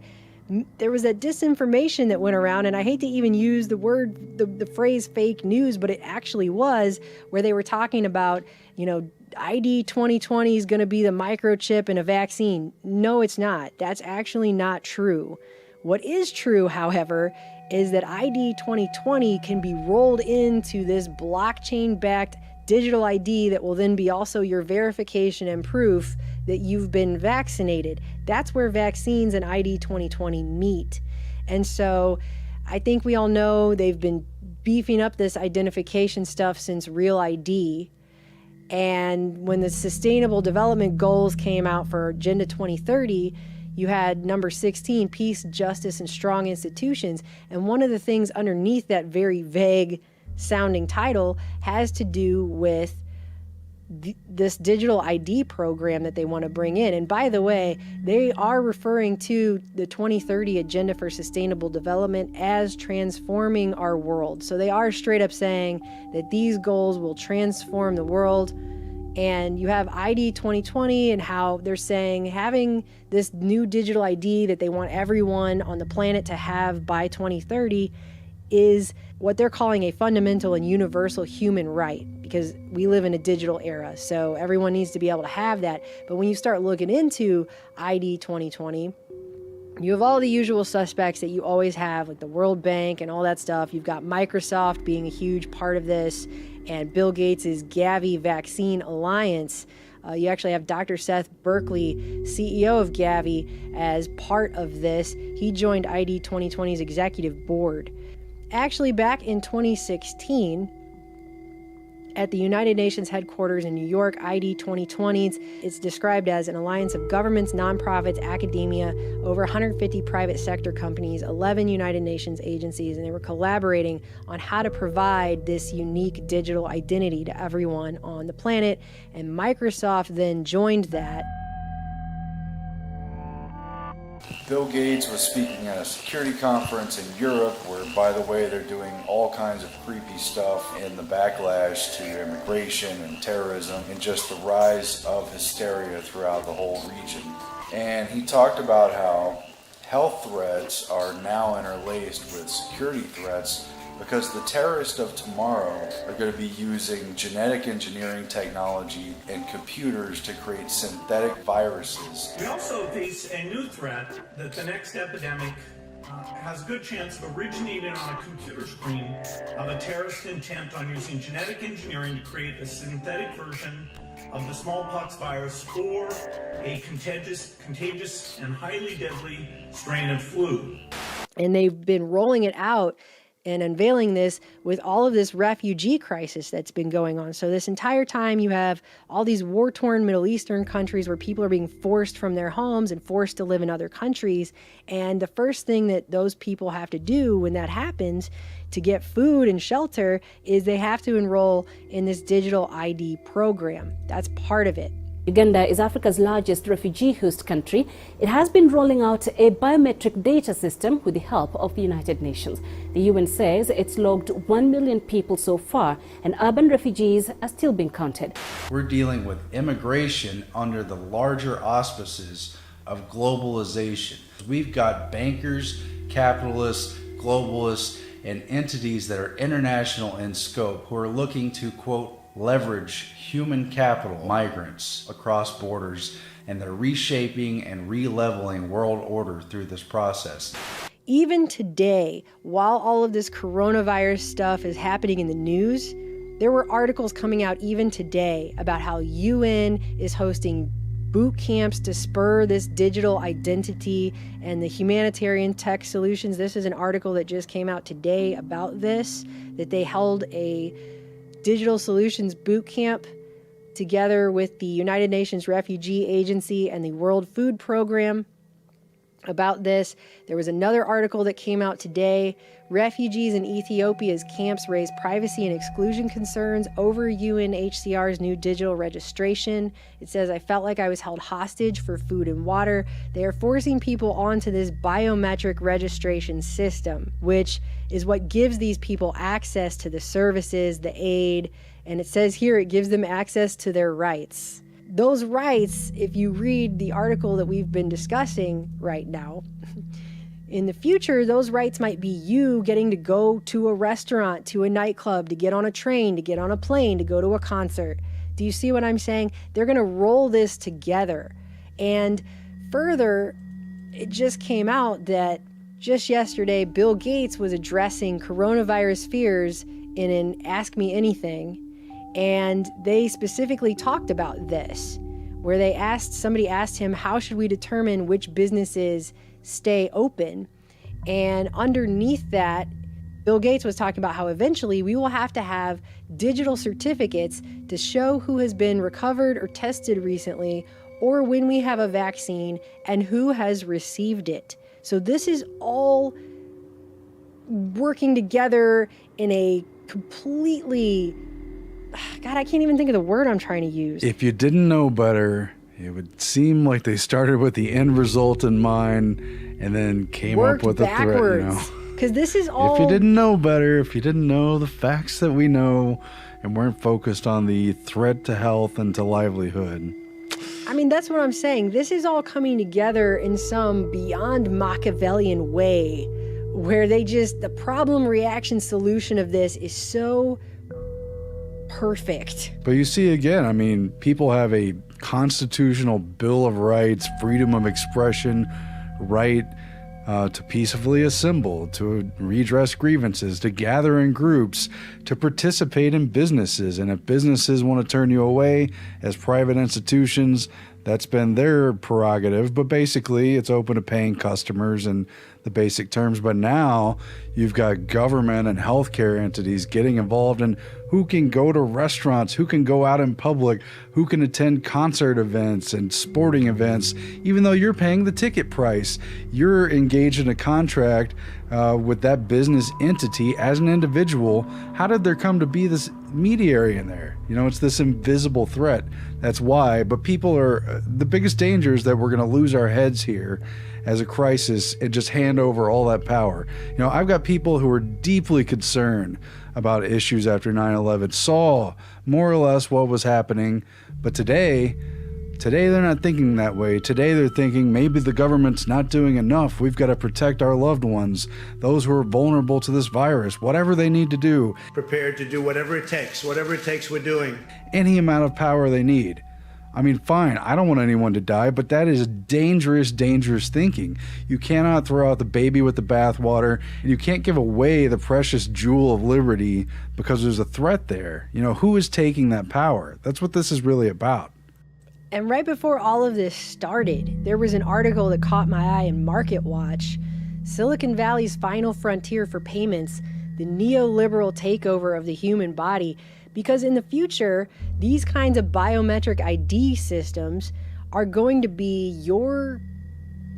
disinformation that went around, and I hate to even use the phrase fake news, but it actually was, where they were talking about, ID 2020 is going to be the microchip in a vaccine. No, it's not. That's actually not true. What is true, however, is that ID 2020 can be rolled into this blockchain-backed digital ID that will then be also your verification and proof that you've been vaccinated. That's where vaccines and ID 2020 meet. And so I think we all know they've been beefing up this identification stuff since Real ID. And when the Sustainable Development Goals came out for Agenda 2030, you had number 16, peace, justice, and strong institutions. And one of the things underneath that very vague sounding title has to do with this digital ID program that they want to bring in. And by the way, they are referring to the 2030 Agenda for Sustainable Development as transforming our world. So they are straight up saying that these goals will transform the world. And you have ID 2020 and how they're saying having this new digital ID that they want everyone on the planet to have by 2030 is what they're calling a fundamental and universal human right, because we live in a digital era, so everyone needs to be able to have that. But when you start looking into ID 2020, you have all the usual suspects that you always have, like the World Bank and all that stuff. You've got Microsoft being a huge part of this, and Bill Gates' Gavi Vaccine Alliance. You actually have Dr. Seth Berkley, CEO of Gavi, as part of this. He joined ID 2020's executive board. Actually, back in 2016, at the United Nations headquarters in New York, ID 2020, it's described as an alliance of governments, nonprofits, academia, over 150 private sector companies, 11 United Nations agencies, and they were collaborating on how to provide this unique digital identity to everyone on the planet. And Microsoft then joined that. Bill Gates was speaking at a security conference in Europe where, by the way, they're doing all kinds of creepy stuff in the backlash to immigration and terrorism and just the rise of hysteria throughout the whole region. And he talked about how health threats are now interlaced with security threats because the terrorists of tomorrow are going to be using genetic engineering technology and computers to create synthetic viruses. We also face a new threat that the next epidemic has a good chance of originating on a computer screen of a terrorist intent on using genetic engineering to create a synthetic version of the smallpox virus or a contagious and highly deadly strain of flu. And they've been rolling it out and unveiling this with all of this refugee crisis that's been going on. So this entire time you have all these war-torn Middle Eastern countries where people are being forced from their homes and forced to live in other countries. And the first thing that those people have to do when that happens to get food and shelter is they have to enroll in this digital ID program. That's part of it. Uganda is Africa's largest refugee host country. It has been rolling out a biometric data system with the help of the United Nations. The UN says it's logged 1 million people so far, and urban refugees are still being counted. We're dealing with immigration under the larger auspices of globalization. We've got bankers, capitalists, globalists, and entities that are international in scope who are looking to, quote, leverage human capital migrants across borders, and they're reshaping and re-leveling world order through this process. Even today, while all of this coronavirus stuff is happening in the news, there were articles coming out even today about how UN is hosting boot camps to spur this digital identity and the humanitarian tech solutions. This is an article that just came out today about this, that they held a digital solutions boot camp together with the United Nations Refugee Agency and the World Food Program about this. There was another article that came out today. Refugees in Ethiopia's camps raise privacy and exclusion concerns over UNHCR's new digital registration. It says, I felt like I was held hostage for food and water. They are forcing people onto this biometric registration system, which is what gives these people access to the services, the aid, and it says here it gives them access to their rights. Those rights, if you read the article that we've been discussing right now, in the future, those rights might be you getting to go to a restaurant, to a nightclub, to get on a train, to get on a plane, to go to a concert. Do you see what I'm saying? They're going to roll this together. And further, it just came out that just yesterday, Bill Gates was addressing coronavirus fears in an Ask Me Anything. And they specifically talked about this, where somebody asked him, how should we determine which businesses stay open? And underneath that, Bill Gates was talking about how eventually we will have to have digital certificates to show who has been recovered or tested recently, or when we have a vaccine and who has received it. So this is all working together in a completely, God, I can't even think of the word I'm trying to use. If you didn't know better, it would seem like they started with the end result in mind and then came up with a threat, you know. Because this is all... If you didn't know better, if you didn't know the facts that we know and weren't focused on the threat to health and to livelihood. I mean, that's what I'm saying. This is all coming together in some beyond Machiavellian way where the problem reaction solution of this is so perfect. But you see, again, I mean, people have a constitutional Bill of Rights, freedom of expression, right to peacefully assemble, to redress grievances, to gather in groups, to participate in businesses. And if businesses want to turn you away as private institutions, that's been their prerogative. But basically, it's open to paying customers and the basic terms. But now you've got government and healthcare entities getting involved in who can go to restaurants, who can go out in public, who can attend concert events and sporting events, even though you're paying the ticket price. You're engaged in a contract with that business entity as an individual. How did there come to be this mediator in there? You know, it's this invisible threat. That's why. But people are, the biggest danger is that we're going to lose our heads here as a crisis and just hand over all that power. You know, I've got people who are deeply concerned about issues after 9/11, saw more or less what was happening, but today they're not thinking that way. Today they're thinking maybe the government's not doing enough. We've got to protect our loved ones, those who are vulnerable to this virus, whatever they need to do. Prepared to do whatever it takes we're doing. Any amount of power they need. I mean, fine, I don't want anyone to die, but that is dangerous, dangerous thinking. You cannot throw out the baby with the bathwater, and you can't give away the precious jewel of liberty because there's a threat there. You know, who is taking that power? That's what this is really about. And right before all of this started, there was an article that caught my eye in Market Watch. Silicon Valley's final frontier for payments, the neoliberal takeover of the human body. Because in the future, these kinds of biometric ID systems are going to be your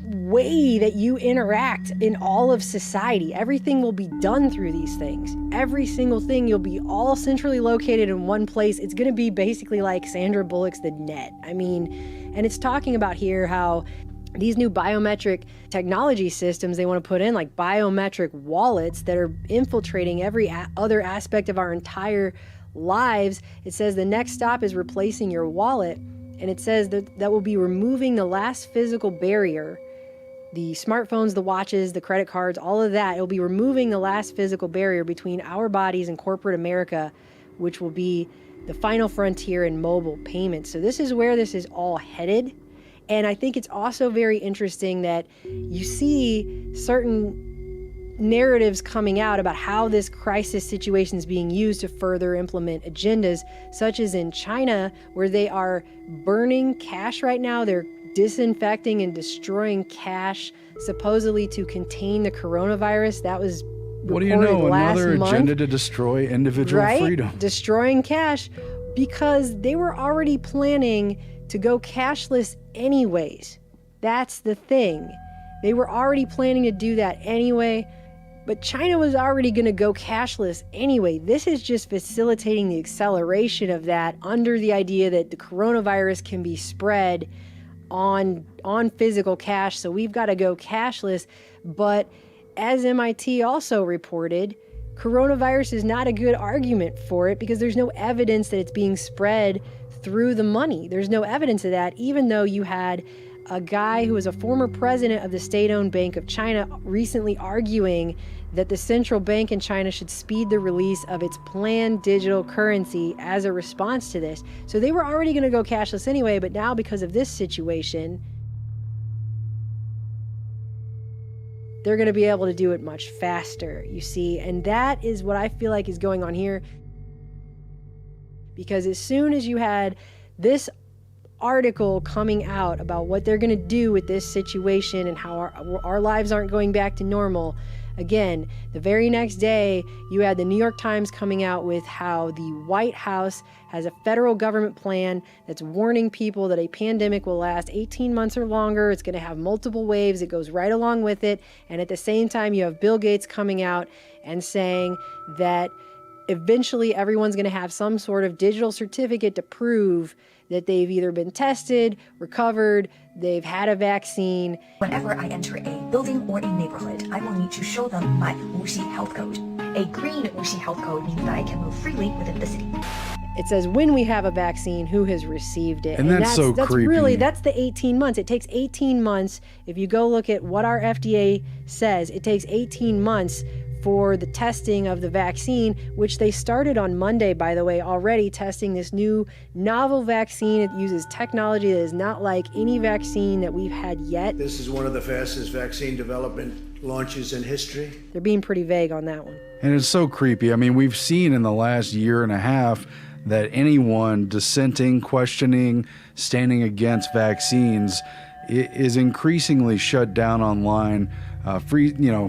way that you interact in all of society. Everything will be done through these things. Every single thing, you'll be all centrally located in one place. It's going to be basically like Sandra Bullock's The Net. I mean, and it's talking about here how these new biometric technology systems they want to put in, like biometric wallets that are infiltrating every other aspect of our entire lives. It says the next stop is replacing your wallet, and it says that will be removing the last physical barrier. The smartphones, the watches, the credit cards, all of that, it will be removing the last physical barrier between our bodies and corporate America, which will be the final frontier in mobile payments. So this is where this is all headed. And I think it's also very interesting that you see certain narratives coming out about how this crisis situation is being used to further implement agendas, such as in China, where they are burning cash right now. They're disinfecting and destroying cash, supposedly to contain the coronavirus. That was what do you know? Another month. Agenda to destroy individual freedom. Destroying cash, because they were already planning to go cashless anyways. That's the thing. They were already planning to do that anyway. But China was already going to go cashless anyway. This is just facilitating the acceleration of that under the idea that the coronavirus can be spread on physical cash. So we've got to go cashless. But as MIT also reported, coronavirus is not a good argument for it because there's no evidence that it's being spread through the money. There's no evidence of that, even though you had a guy who was a former president of the state-owned Bank of China recently arguing that the central bank in China should speed the release of its planned digital currency as a response to this. So they were already going to go cashless anyway, but now because of this situation, they're going to be able to do it much faster, you see. And that is what I feel like is going on here. Because as soon as you had this article coming out about what they're going to do with this situation and how our lives aren't going back to normal, again, the very next day, you had the New York Times coming out with how the White House has a federal government plan that's warning people that a pandemic will last 18 months or longer. It's going to have multiple waves. It goes right along with it. And at the same time, you have Bill Gates coming out and saying that eventually everyone's going to have some sort of digital certificate to prove that they've either been tested, recovered, they've had a vaccine. Whenever I enter a building or a neighborhood, I will need to show them my Wuxi health code. A green Wuxi health code means that I can move freely within the city. It says when we have a vaccine, who has received it. And that's so creepy. Really, that's the 18 months. It takes 18 months. If you go look at what our FDA says, it takes 18 months for the testing of the vaccine, which they started on Monday, by the way, already testing this new novel vaccine. It uses technology that is not like any vaccine that we've had yet. This is one of the fastest vaccine development launches in history. They're being pretty vague on that one. And it's so creepy. I mean, we've seen in the last year and a half that anyone dissenting, questioning, standing against vaccines is increasingly shut down online.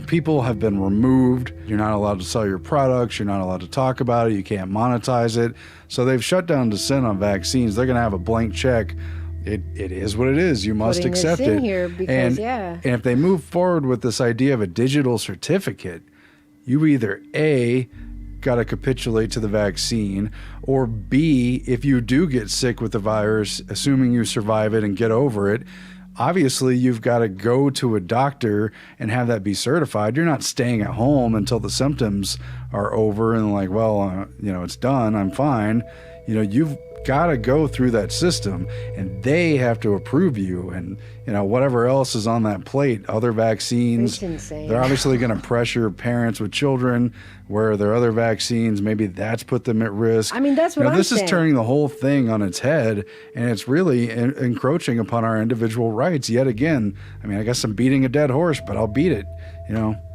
People have been removed. You're not allowed to sell your products. You're not allowed to talk about it. You can't monetize it. So they've shut down dissent on vaccines. They're going to have a blank check. It is what it is. You must accept it. Here because, and if they move forward with this idea of a digital certificate, you either A, got to capitulate to the vaccine, or B, if you do get sick with the virus, assuming you survive it and get over it, obviously you've got to go to a doctor and have that be certified. You're not staying at home until the symptoms are over and like, well, it's done, I'm fine. You've got to go through that system and they have to approve you, and whatever else is on that plate, other vaccines. It's insane. They're obviously going to pressure parents with children where there are other vaccines. Maybe that's put them at risk. I mean, that's what I'm this saying. is turning the whole thing on its head, and it's really encroaching upon our individual rights yet again. I mean, I guess I'm beating a dead horse, but I'll beat it,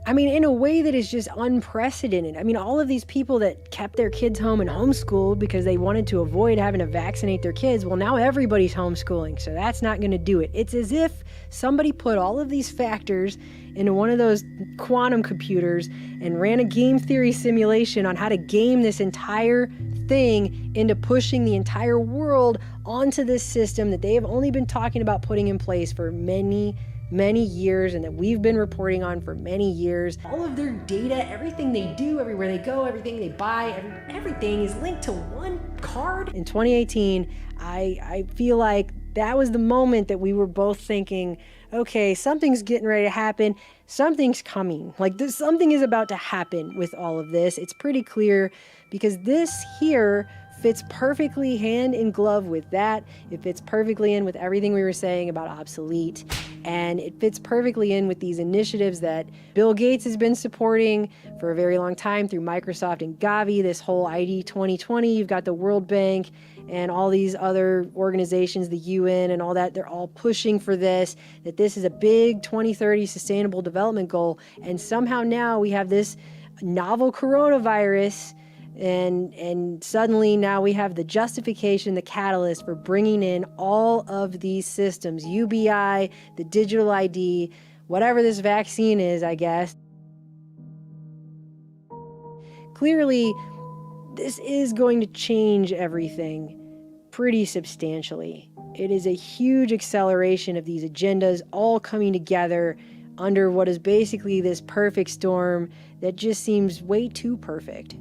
I mean, in a way that is just unprecedented. I mean, all of these people that kept their kids home and homeschooled because they wanted to avoid having to vaccinate their kids, well, now everybody's homeschooling, so that's not going to do it. It's as if somebody put all of these factors into one of those quantum computers and ran a game theory simulation on how to game this entire thing into pushing the entire world onto this system that they have only been talking about putting in place for many years, and that we've been reporting on for many years. All of their data, everything they do, everywhere they go, everything they buy, everything is linked to one card. In 2018, I feel like that was the moment that we were both thinking, okay, something's getting ready to happen. Something's coming. Something is about to happen with all of this. It's pretty clear because this here fits perfectly hand in glove with that. It fits perfectly in with everything we were saying about obsolete. And it fits perfectly in with these initiatives that Bill Gates has been supporting for a very long time through Microsoft and Gavi, this whole ID 2020. You've got the World Bank and all these other organizations, the UN and all that. They're all pushing for this, that this is a big 2030 sustainable development goal. And somehow now we have this novel coronavirus. And suddenly now we have the justification, the catalyst for bringing in all of these systems, UBI, the digital ID, whatever this vaccine is, I guess. Clearly, this is going to change everything pretty substantially. It is a huge acceleration of these agendas all coming together under what is basically this perfect storm that just seems way too perfect.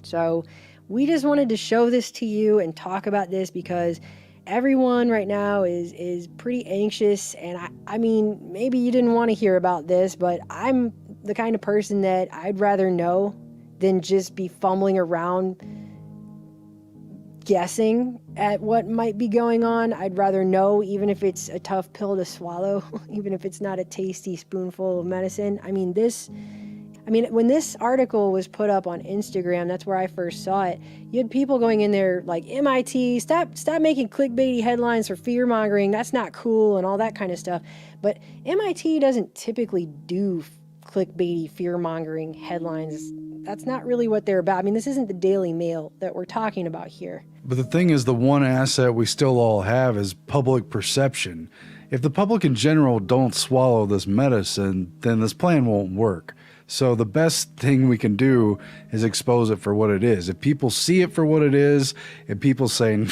So we just wanted to show this to you and talk about this because everyone right now is pretty anxious. And I mean, maybe you didn't want to hear about this, but I'm the kind of person that I'd rather know than just be fumbling around guessing at what might be going on. I'd rather know, even if it's a tough pill to swallow, even if it's not a tasty spoonful of medicine. When this article was put up on Instagram, that's where I first saw it. You had people going in there like, MIT, stop making clickbaity headlines for fear-mongering. That's not cool and all that kind of stuff. But MIT doesn't typically do clickbaity fear-mongering headlines. That's not really what they're about. I mean, this isn't the Daily Mail that we're talking about here. But the thing is, the one asset we still all have is public perception. If the public in general don't swallow this medicine, then this plan won't work. So the best thing we can do is expose it for what it is. If people see it for what it is, and people saying,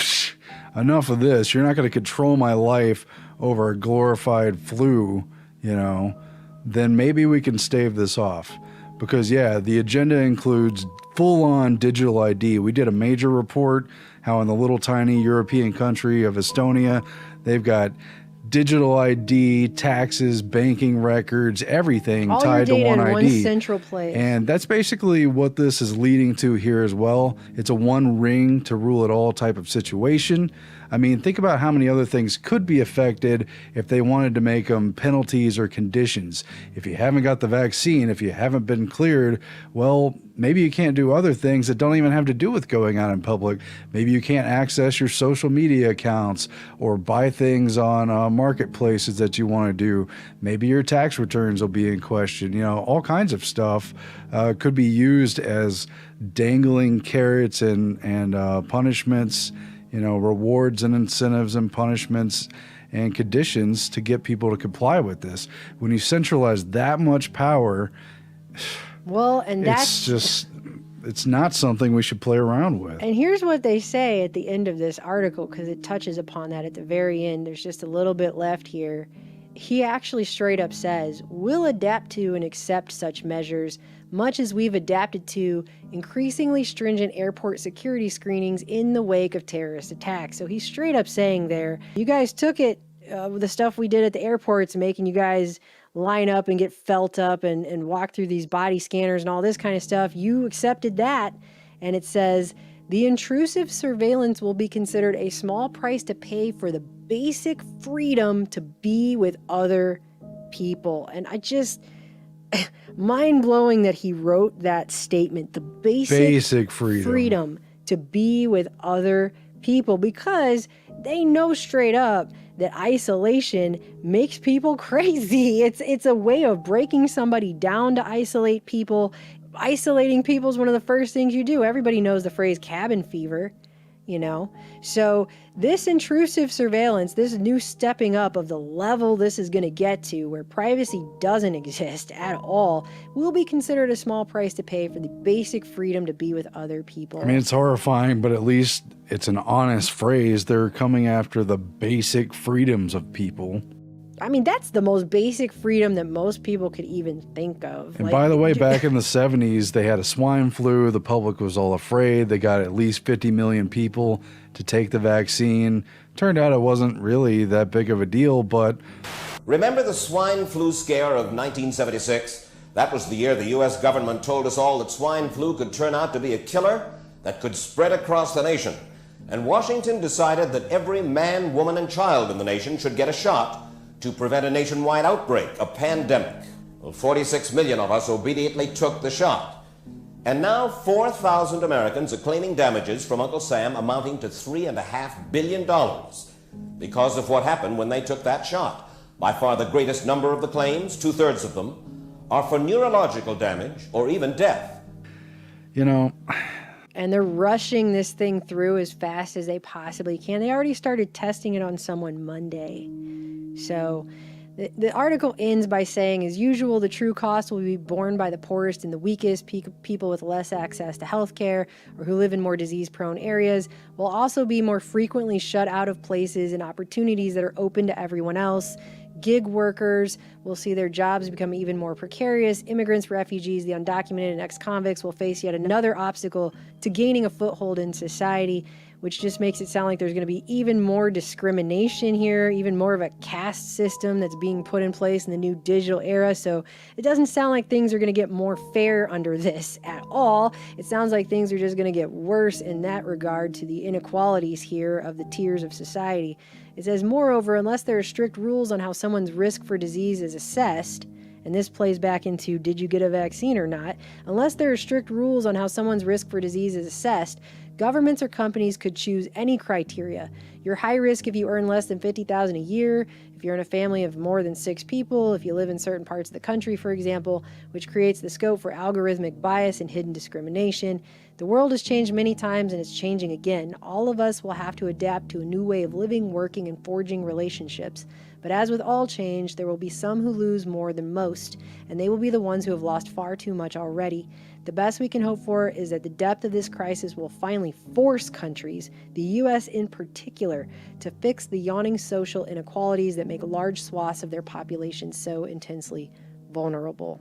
enough of this, you're not going to control my life over a glorified flu, then maybe we can stave this off. Because the agenda includes full-on digital ID. We did a major report how in the little tiny European country of Estonia, they've got digital ID, taxes, banking records, everything all tied your to data one in ID. one central place. And that's basically what this is leading to here as well. It's a one ring to rule it all type of situation. I mean, think about how many other things could be affected if they wanted to make them penalties or conditions. If you haven't got the vaccine, if you haven't been cleared, well, maybe you can't do other things that don't even have to do with going out in public. Maybe you can't access your social media accounts or buy things on marketplaces that you want to do. Maybe your tax returns will be in question. You know, all kinds of stuff could be used as dangling carrots and punishments, you know, rewards and incentives and punishments and conditions to get people to comply with this. When you centralize that much power, well, and it's not something we should play around with. And here's what they say at the end of this article, because it touches upon that at the very end. There's just a little bit left here. He actually straight up says, we'll adapt to and accept such measures, much as we've adapted to increasingly stringent airport security screenings in the wake of terrorist attacks. So he's straight up saying there, you guys took it, the stuff we did at the airports, making you guys line up and get felt up and walk through these body scanners and all this kind of stuff. You accepted that. And it says, the intrusive surveillance will be considered a small price to pay for the basic freedom to be with other people. And I just, mind-blowing that he wrote that statement, the basic freedom to be with other people, because they know straight up that isolation makes people crazy. It's a way of breaking somebody down to isolate people. Isolating people is one of the first things you do. Everybody knows the phrase cabin fever, you know? So this intrusive surveillance, this new stepping up of the level this is going to get to, where privacy doesn't exist at all, will be considered a small price to pay for the basic freedom to be with other people. I mean, it's horrifying, but at least it's an honest phrase. They're coming after the basic freedoms of people. I mean, that's the most basic freedom that most people could even think of. And by the way, back in the 70s, they had a swine flu. The public was all afraid. They got at least 50 million people to take the vaccine. Turned out it wasn't really that big of a deal, but... Remember the swine flu scare of 1976? That was the year the U.S. government told us all that swine flu could turn out to be a killer that could spread across the nation. And Washington decided that every man, woman, and child in the nation should get a shot to prevent a nationwide outbreak, a pandemic. Well, 46 million of us obediently took the shot. And now 4,000 Americans are claiming damages from Uncle Sam amounting to $3.5 billion because of what happened when they took that shot. By far the greatest number of the claims, 2/3 of them, are for neurological damage or even death. You know... And they're rushing this thing through as fast as they possibly can. They already started testing it on someone Monday. So the article ends by saying, as usual, the true cost will be borne by the poorest and the weakest, people with less access to health care or who live in more disease-prone areas, will also be more frequently shut out of places and opportunities that are open to everyone else. Gig workers will see their jobs become even more precarious. Immigrants, refugees, the undocumented, and ex-convicts will face yet another obstacle to gaining a foothold in society, which just makes it sound like there's going to be even more discrimination here, even more of a caste system that's being put in place in the new digital era. So it doesn't sound like things are going to get more fair under this at all. It sounds like things are just going to get worse in that regard to the inequalities here of the tiers of society. It says, moreover, unless there are strict rules on how someone's risk for disease is assessed, and this plays back into did you get a vaccine or not, unless there are strict rules on how someone's risk for disease is assessed, governments or companies could choose any criteria. You're high risk if you earn less than $50,000 a year, if you're in a family of more than 6 people, if you live in certain parts of the country, for example, which creates the scope for algorithmic bias and hidden discrimination. The world has changed many times and it's changing again. All of us will have to adapt to a new way of living, working, and forging relationships. But as with all change, there will be some who lose more than most, and they will be the ones who have lost far too much already. The best we can hope for is that the depth of this crisis will finally force countries, the U.S. in particular, to fix the yawning social inequalities that make large swaths of their population so intensely vulnerable.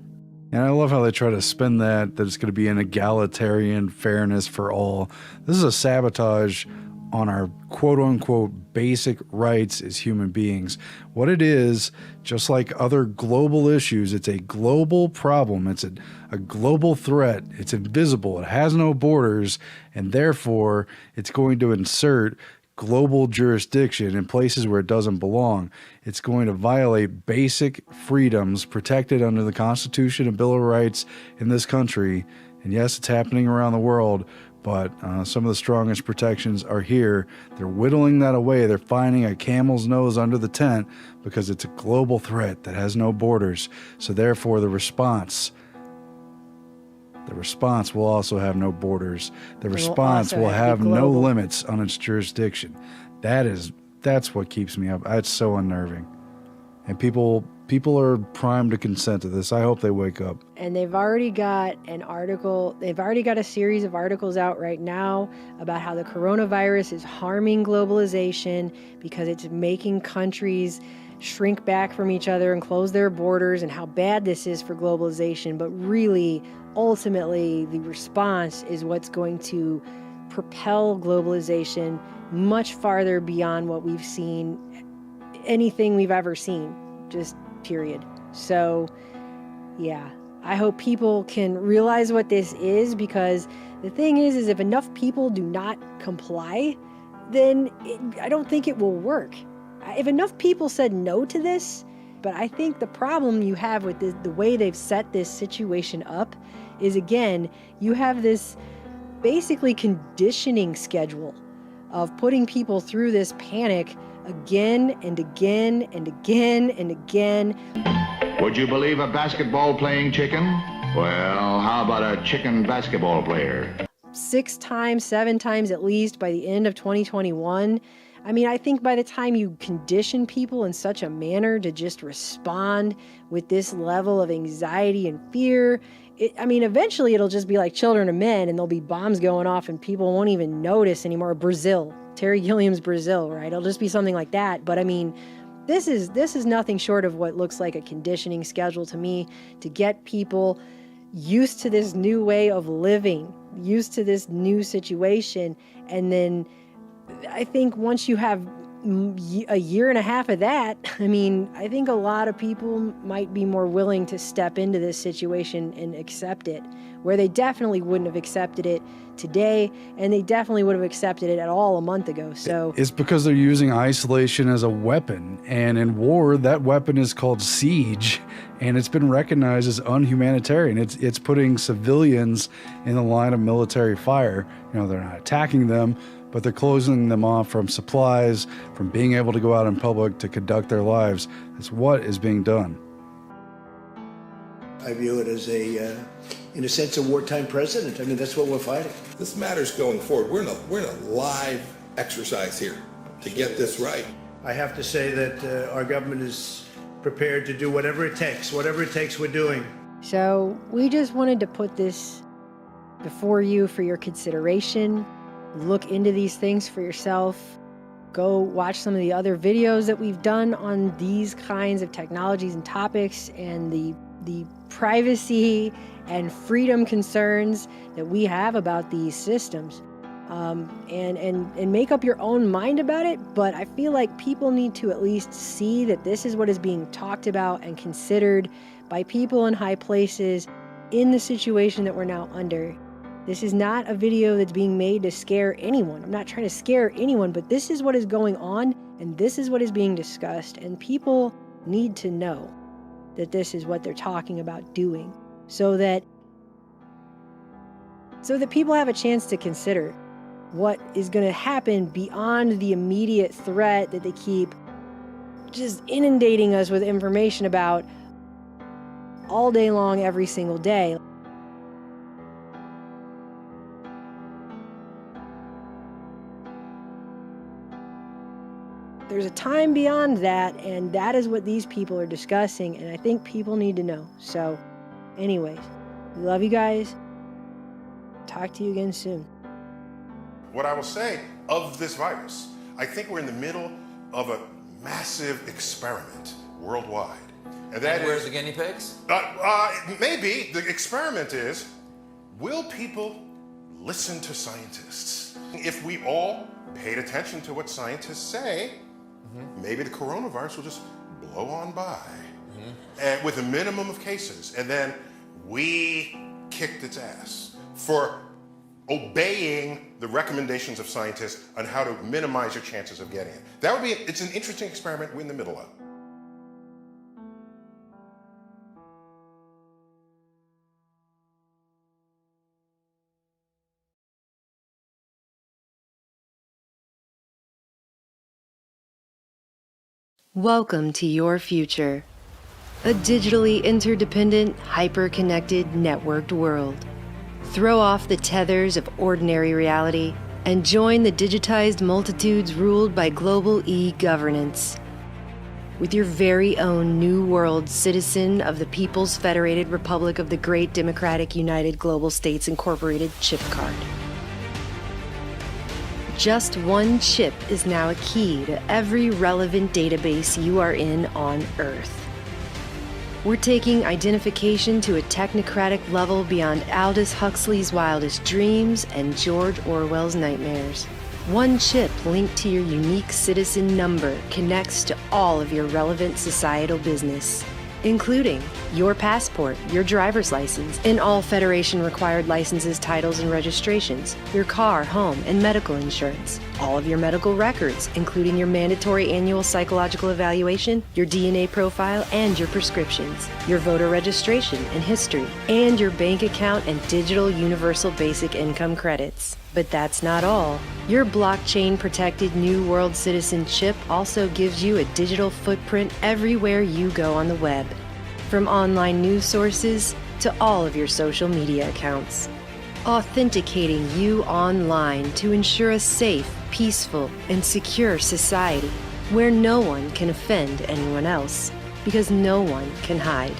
And I love how they try to spin that it's going to be an egalitarian fairness for all. This is a sabotage on our quote-unquote basic rights as human beings. What it is, just like other global issues, it's a global problem. It's a global threat. It's invisible. It has no borders, and therefore it's going to insert global jurisdiction in places where it doesn't belong. It's going to violate basic freedoms protected under the Constitution and Bill of Rights in this country. And yes, it's happening around the world, but some of the strongest protections are here. They're whittling that away. They're finding a camel's nose under the tent because it's a global threat that has no borders. So therefore, the response will also have no borders. The response will have no limits on its jurisdiction. That's what keeps me up. It's so unnerving. And people are primed to consent to this. I hope they wake up. And they've already got a series of articles out right now about how the coronavirus is harming globalization because it's making countries shrink back from each other and close their borders, and how bad this is for globalization. But really, ultimately, the response is what's going to propel globalization much farther beyond what we've seen, anything we've ever seen, just period. So, yeah, I hope people can realize what this is, because the thing is if enough people do not comply, then I don't think it will work. If enough people said no to this, but I think the problem you have with the way they've set this situation up is, again, you have this basically conditioning schedule of putting people through this panic again and again and again and again. Would you believe a basketball playing chicken? Well, how about a chicken basketball player? 6 times, 7 times at least by the end of 2021. I mean, I think by the time you condition people in such a manner to just respond with this level of anxiety and fear, eventually it'll just be like Children of Men, and there'll be bombs going off and people won't even notice anymore. Brazil, Terry Gilliam's Brazil, right? It'll just be something like that. But I mean, this is nothing short of what looks like a conditioning schedule to me, to get people used to this new way of living, used to this new situation. And then I think once you have a year and a half of that, I think a lot of people might be more willing to step into this situation and accept it, where they definitely wouldn't have accepted it today, and they definitely would have accepted it at all a month ago. So it's because they're using isolation as a weapon, and in war, that weapon is called siege, and it's been recognized as unhumanitarian. It's putting civilians in the line of military fire. They're not attacking them, but they're closing them off from supplies, from being able to go out in public to conduct their lives. That's what is being done. I view it as in a sense, a wartime president. That's what we're fighting. This matters going forward. We're in a live exercise here to get this right. I have to say that our government is prepared to do whatever it takes. Whatever it takes, we're doing. So we just wanted to put this before you for your consideration. Look into these things for yourself. Go watch some of the other videos that we've done on these kinds of technologies and topics, and the privacy and freedom concerns that we have about these systems, and make up your own mind about it. But I feel like people need to at least see that this is what is being talked about and considered by people in high places in the situation that we're now under. This is not a video that's being made to scare anyone. I'm not trying to scare anyone, but this is what is going on, and this is what is being discussed, and people need to know that this is what they're talking about doing, so that people have a chance to consider what is going to happen beyond the immediate threat that they keep just inundating us with information about all day long, every single day. There's a time beyond that, and that is what these people are discussing, and I think people need to know. So, anyways, we love you guys. Talk to you again soon. What I will say of this virus, I think we're in the middle of a massive experiment worldwide. And that where's the guinea pigs? Maybe. The experiment is, will people listen to scientists? If we all paid attention to what scientists say, maybe the coronavirus will just blow on by and with a minimum of cases. And then we kicked its ass for obeying the recommendations of scientists on how to minimize your chances of getting it. That would be, it's an interesting experiment we're in the middle of. Welcome to your future. A digitally interdependent, hyper-connected, networked world. Throw off the tethers of ordinary reality and join the digitized multitudes ruled by global e-governance. With your very own New World citizen of the People's Federated Republic of the Great Democratic United Global States Incorporated chip card. Just one chip is now a key to every relevant database you are in on Earth. We're taking identification to a technocratic level beyond Aldous Huxley's wildest dreams and George Orwell's nightmares. One chip linked to your unique citizen number connects to all of your relevant societal business, including your passport, your driver's license, and all Federation-required licenses, titles, and registrations, your car, home, and medical insurance, all of your medical records, including your mandatory annual psychological evaluation, your DNA profile, and your prescriptions, your voter registration and history, and your bank account and digital universal basic income credits. But that's not all. Your blockchain-protected New World Citizen chip also gives you a digital footprint everywhere you go on the web, from online news sources to all of your social media accounts, authenticating you online to ensure a safe, peaceful, and secure society where no one can offend anyone else because no one can hide.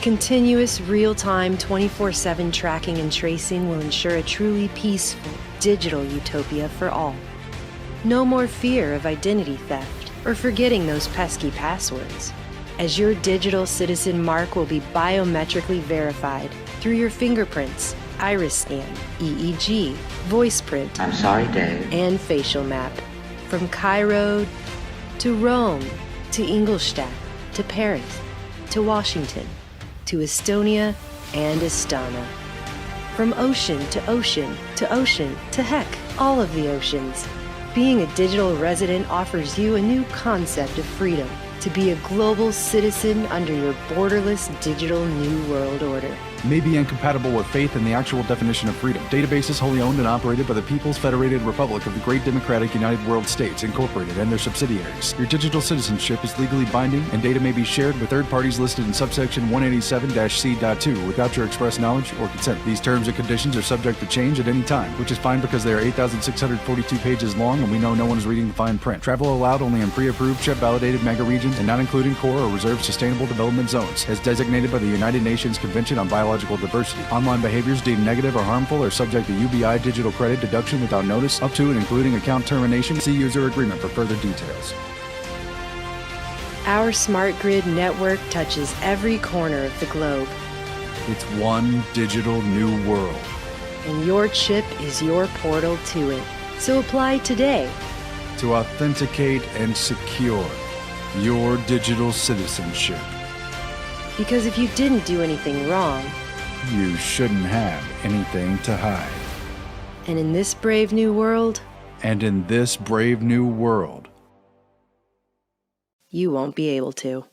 Continuous, real-time, 24/7 tracking and tracing will ensure a truly peaceful, digital utopia for all. No more fear of identity theft or forgetting those pesky passwords, as your digital citizen mark will be biometrically verified through your fingerprints, iris scan, EEG, voice print, I'm sorry, Dave, and facial map. From Cairo to Rome to Ingolstadt to Paris to Washington to Estonia and Astana. From ocean to ocean to ocean to heck, all of the oceans. Being a digital resident offers you a new concept of freedom to be a global citizen under your borderless digital New World Order. May be incompatible with faith and the actual definition of freedom. Databases wholly owned and operated by the People's Federated Republic of the Great Democratic United World States, Incorporated, and their subsidiaries. Your digital citizenship is legally binding, and data may be shared with third parties listed in subsection 187-C.2 without your express knowledge or consent. These terms and conditions are subject to change at any time, which is fine because they are 8,642 pages long and we know no one is reading the fine print. Travel allowed only in pre-approved, chip-validated mega regions and not including core or reserved sustainable development zones, as designated by the United Nations Convention on Biological Diversity. Online behaviors deemed negative or harmful are subject to UBI digital credit deduction without notice, up to and including account termination. See user agreement for further details. Our smart grid network touches every corner of the globe. It's one digital new world. And your chip is your portal to it. So apply today to authenticate and secure your digital citizenship. Because if you didn't do anything wrong, you shouldn't have anything to hide. And in this brave new world, you won't be able to.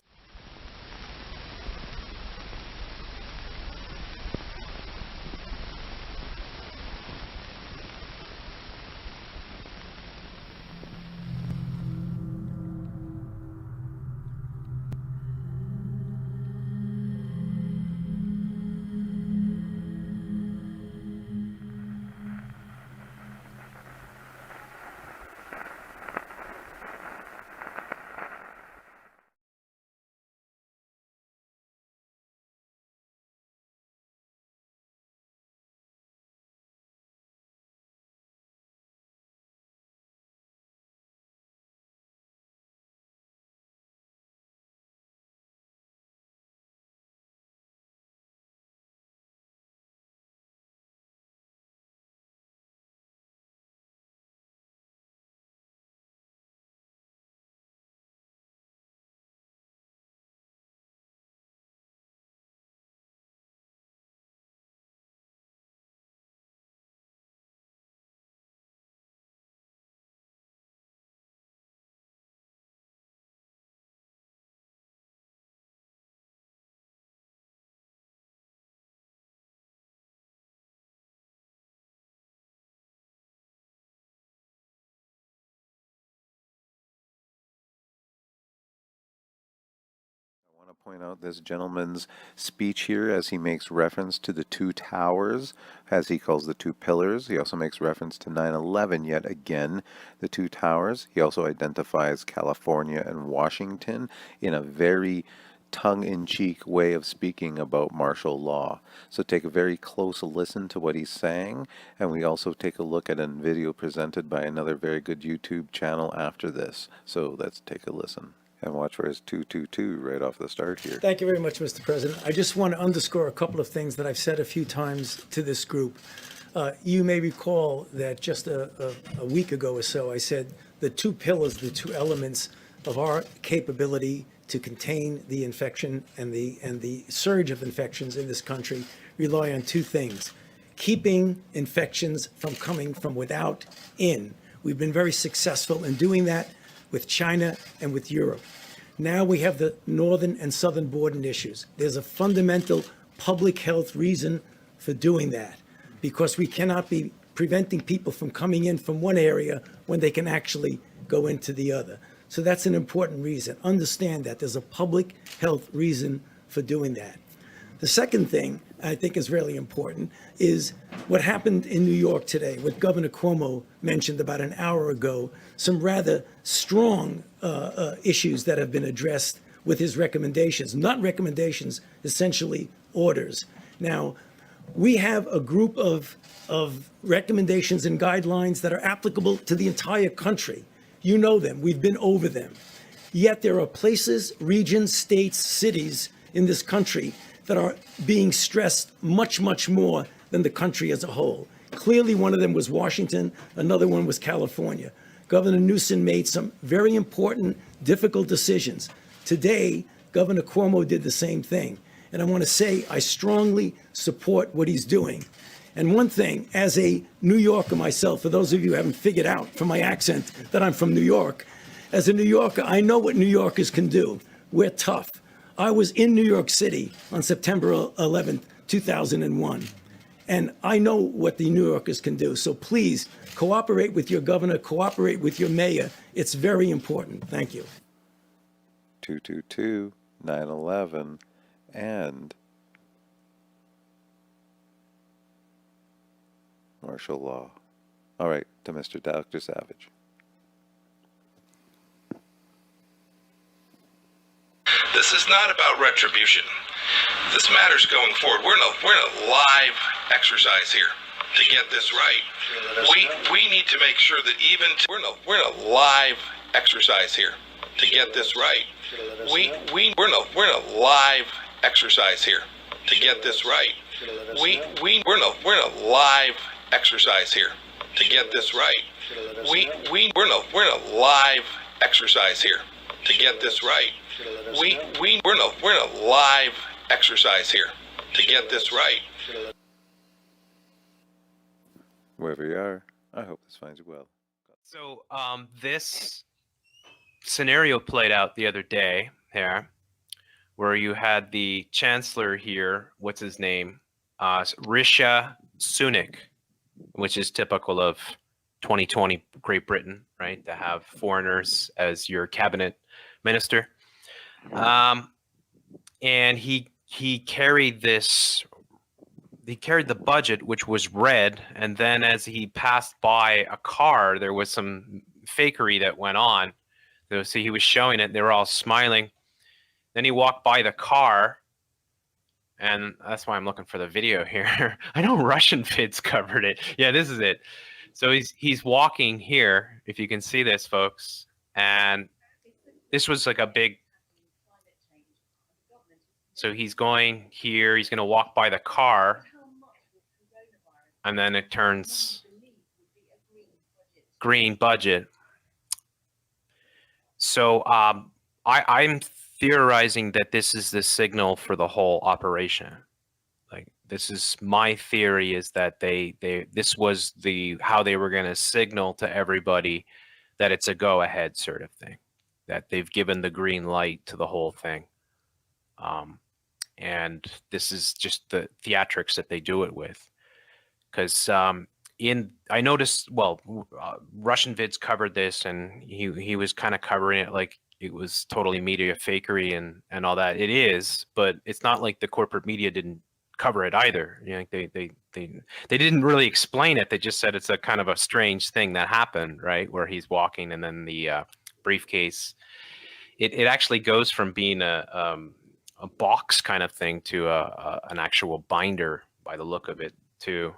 point out this gentleman's speech here as he makes reference to the two towers, as he calls the two pillars. He also makes reference to 9/11 yet again, the two towers. He also identifies California and Washington in a very tongue-in-cheek way of speaking about martial law. So take a very close listen to what he's saying, and we also take a look at a video presented by another very good YouTube channel after this. So let's take a listen. And watch for his 222 right off the start here. Thank you very much, Mr. President. I just want to underscore a couple of things that I've said a few times to this group. You may recall that just a week ago or so, I said the two pillars, the two elements of our capability to contain the infection and the surge of infections in this country rely on two things: keeping infections from coming from without in. We've been very successful in doing that with China and with Europe. Now we have the northern and southern border issues. There's a fundamental public health reason for doing that, because we cannot be preventing people from coming in from one area when they can actually go into the other. So that's an important reason. Understand that there's a public health reason for doing that. The second thing I think is really important is what happened in New York today, what Governor Cuomo mentioned about an hour ago, some rather strong issues that have been addressed with his recommendations, not recommendations, essentially orders. Now, we have a group of recommendations and guidelines that are applicable to the entire country. You know them. We've been over them. Yet there are places, regions, states, cities in this country that are being stressed much, much more than the country as a whole. Clearly, one of them was Washington. Another one was California. Governor Newsom made some very important, difficult decisions. Today, Governor Cuomo did the same thing. And I want to say I strongly support what he's doing. And one thing, as a New Yorker myself, for those of you who haven't figured out from my accent that I'm from New York, as a New Yorker, I know what New Yorkers can do. We're tough. I was in New York City on September 11th, 2001, and I know what the New Yorkers can do. So please cooperate with your governor, cooperate with your mayor. It's very important. Thank you. 222, 9/11, and martial law. All right, to Mr. Dr. Savage. This is not about retribution. This matters going forward. We're in a live exercise here to get this right. We need to make sure that even we're in a live exercise here to get this right. We're in a live exercise here to get this right. We're in a live exercise here to get this right. We're in a live exercise here to get this right. We're in a live exercise here to get this right. Wherever you are, I hope this finds you well. So this scenario played out the other day here, where you had the chancellor here, what's his name, Rishi Sunak, which is typical of 2020 Great Britain, right? To have foreigners as your cabinet minister. And he carried this. He carried the budget, which was red, and then as he passed by a car, there was some fakery that went on. So he was showing it; they were all smiling. Then he walked by the car, and that's why I'm looking for the video here. I know Russian Vids covered it. Yeah, this is it. So he's walking here, if you can see this, folks, and this was like a big. So he's going here. He's going to walk by the car. And then it turns green budget. So I'm theorizing that this is the signal for the whole operation. Like, this is my theory, is that this was how they were going to signal to everybody that it's a go ahead sort of thing, that they've given the green light to the whole thing. And this is just the theatrics that they do it with. Because I noticed, Russian Vids covered this, and he was kind of covering it like it was totally media fakery and all that. It is, but it's not like the corporate media didn't cover it either. You know, they didn't really explain it. They just said it's a kind of a strange thing that happened, right? Where he's walking and then the briefcase. It actually goes from being a box kind of thing to an actual binder by the look of it too.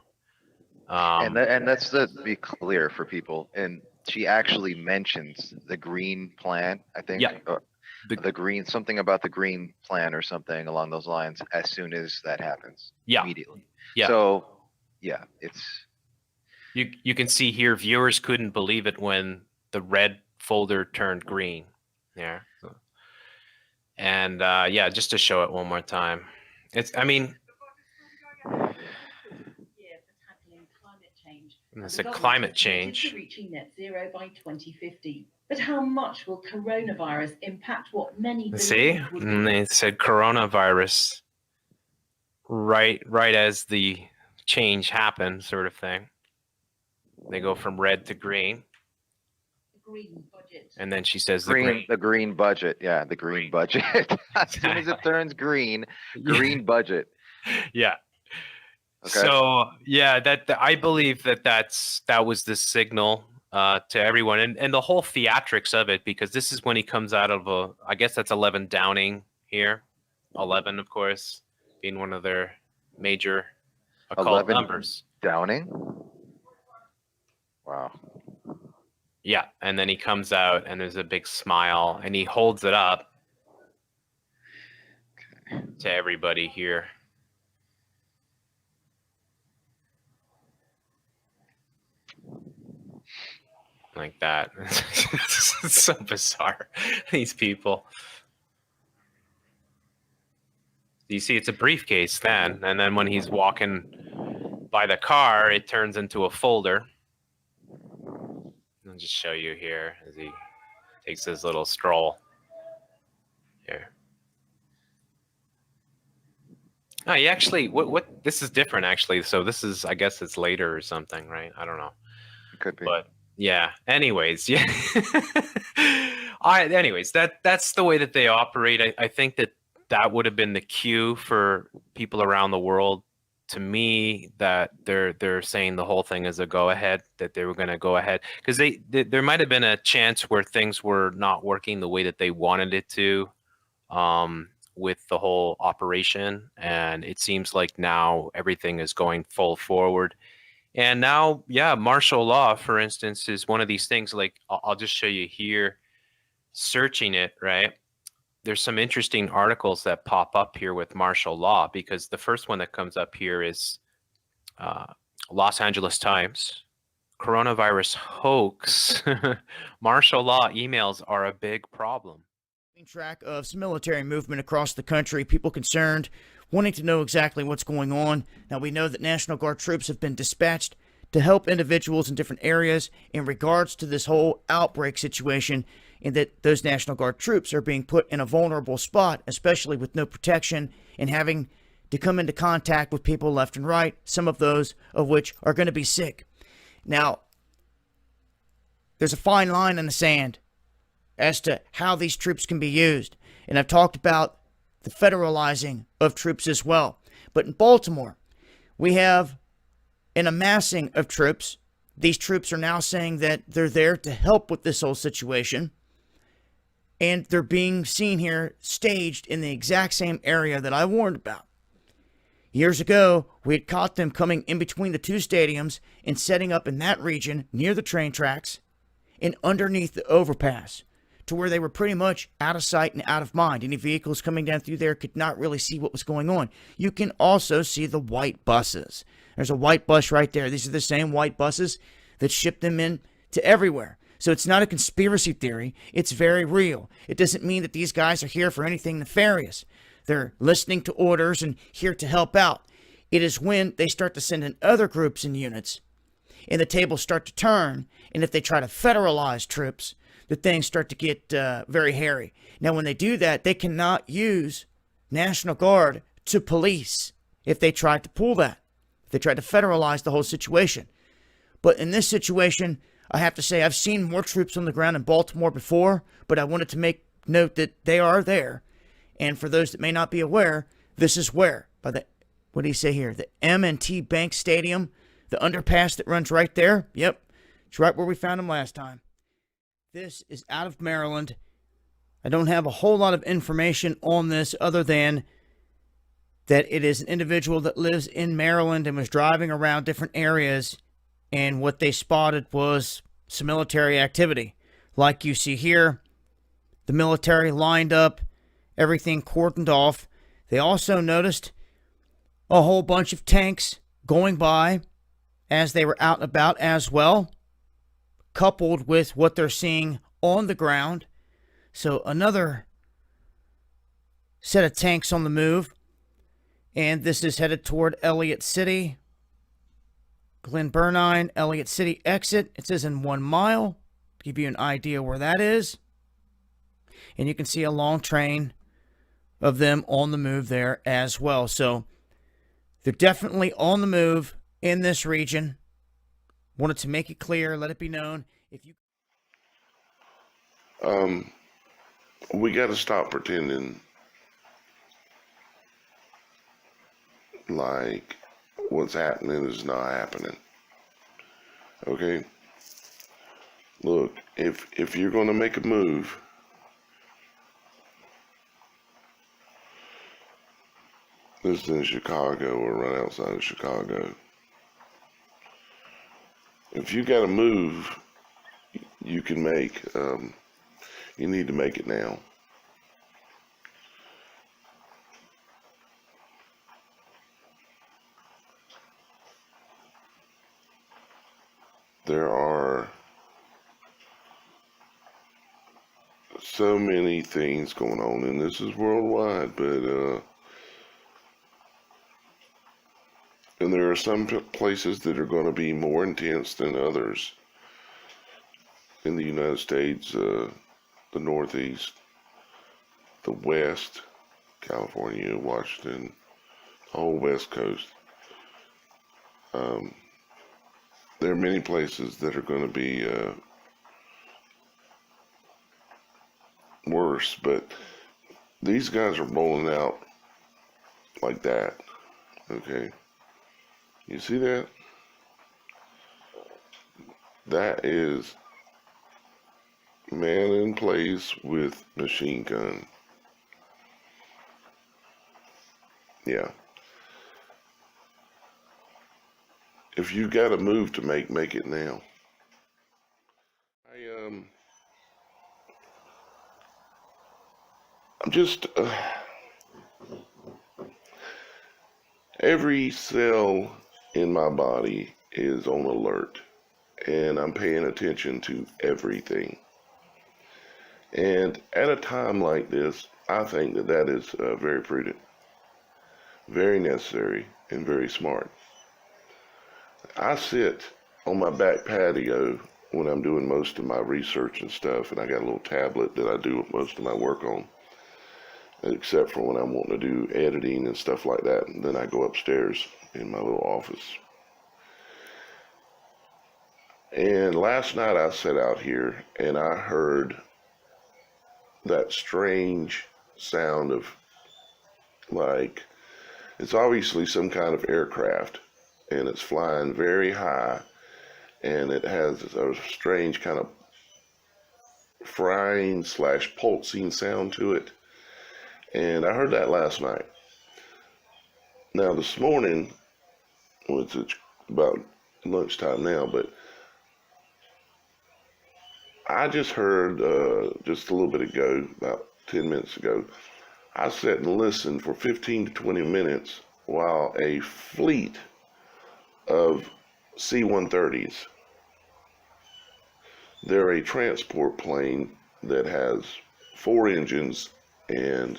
And that's to be clear for people. And she actually mentions the green plan, I think. Yeah. The green, something about the green plan or something along those lines as soon as that happens. Yeah. Immediately. Yeah. So, yeah, it's. You can see here, viewers couldn't believe it when the red folder turned green. Yeah. And yeah, just to show it one more time. I mean, it's a climate change. Reaching net zero by 2050. But how much will coronavirus impact what many See, and they said coronavirus right as the change happened, sort of thing. They go from red to green. green budget? And then she says the green budget. Yeah, the green budget. As soon as it turns green budget. Yeah. Okay. So yeah, I believe that was the signal to everyone, and the whole theatrics of it, because this is when he comes out of I guess that's 11 Downing here, 11 of course being one of their major occult 11 numbers. Downing. Wow. Yeah, and then he comes out and there's a big smile and he holds it up to everybody here. Like that. It's so bizarre, these people. You see, it's a briefcase then, and then when he's walking by the car, it turns into a folder. I'll just show you here as he takes his little stroll here. Oh, he actually, what? This is different actually. So this is, I guess it's later or something, right? I don't know. It could be. But yeah. Anyways, yeah. Anyways, that's the way that they operate. I think that would have been the cue for people around the world. To me, that they're saying the whole thing is a go ahead, that they were going to go ahead, because there might have been a chance where things were not working the way that they wanted it to, with the whole operation, and it seems like now everything is going full forward. And now, yeah, martial law, for instance, is one of these things. Like I'll just show you here, searching it, right? There's some interesting articles that pop up here with martial law, because the first one that comes up here is Los Angeles Times. Coronavirus hoax. Martial law emails are a big problem. Track of some military movement across the country, people concerned, wanting to know exactly what's going on. Now, we know that National Guard troops have been dispatched to help individuals in different areas in regards to this whole outbreak situation, and that those National Guard troops are being put in a vulnerable spot, especially with no protection and having to come into contact with people left and right, some of those of which are going to be sick. Now, there's a fine line in the sand as to how these troops can be used. And I've talked about the federalizing of troops as well. But in Baltimore, we have an amassing of troops. These troops are now saying that they're there to help with this whole situation. And they're being seen here staged in the exact same area that I warned about. Years ago, we had caught them coming in between the two stadiums and setting up in that region near the train tracks and underneath the overpass, to where they were pretty much out of sight and out of mind. Any vehicles coming down through there could not really see what was going on. You can also see the white buses. There's a white bus right there. These are the same white buses that ship them in to everywhere. So it's not a conspiracy theory. It's very real. It doesn't mean that these guys are here for anything nefarious. They're listening to orders and here to help out. It is when they start to send in other groups and units, and the tables start to turn, and if they try to federalize troops, the things start to get very hairy. Now, when they do that, they cannot use National Guard to police if they try to pull that. If they try to federalize the whole situation. But in this situation, I have to say I've seen more troops on the ground in Baltimore before, but I wanted to make note that they are there. And for those that may not be aware, this is where, by the, what do you say here? The M&T Bank Stadium, the underpass that runs right there. Yep, it's right where we found him last time. This is out of Maryland. I don't have a whole lot of information on this other than that it is an individual that lives in Maryland and was driving around different areas, and what they spotted was some military activity. Like you see here, the military lined up, everything cordoned off. They also noticed a whole bunch of tanks going by as they were out and about as well, coupled with what they're seeing on the ground. So another set of tanks on the move. And this is headed toward Elliott City. Glen Bernine, Elliott City exit. It says in 1 mile. To give you an idea where that is. And you can see a long train of them on the move there as well. So they're definitely on the move in this region. Wanted to make it clear, let it be known. If you we got to stop pretending like what's happening is not happening. Okay? Look, if you're going to make a move, this is in Chicago or right outside of Chicago. If you got a move you can make, you need to make it now. There are so many things going on, and this is worldwide, but and there are some places that are going to be more intense than others. In the United States, the Northeast, the West, California, Washington, the whole West Coast. There are many places that are going to be worse, but these guys are rolling out like that. Okay, you see that? That is man in place with machine gun. Yeah. If you got a move to make it now. I'm just every cell in my body is on alert, and I'm paying attention to everything. And at a time like this, I think that is very prudent, very necessary, and very smart. I sit on my back patio when I'm doing most of my research and stuff, and I got a little tablet that I do most of my work on, except for when I'm wanting to do editing and stuff like that, and then I go upstairs in my little office. And last night I sat out here and I heard that strange sound of, like, it's obviously some kind of aircraft, and it's flying very high, and it has a strange kind of frying / pulsing sound to it. And I heard that last night. Now this morning, well, it's about lunchtime now, but I just heard just a little bit ago, about 10 minutes ago, I sat and listened for 15 to 20 minutes while a fleet of C-130s, they're a transport plane that has 4 engines, and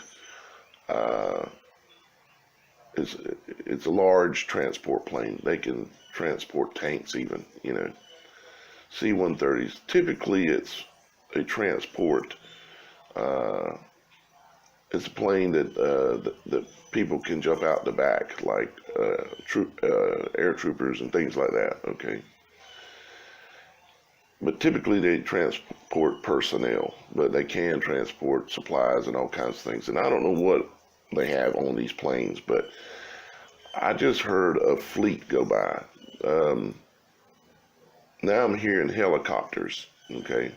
it's a large transport plane. They can transport tanks even, you know. C-130s, typically it's a transport, it's a plane that people can jump out the back, like air troopers and things like that, okay? but typically they transport personnel, but they can transport supplies and all kinds of things. And I don't know what they have on these planes, but I just heard a fleet go by. Now I'm hearing helicopters, okay?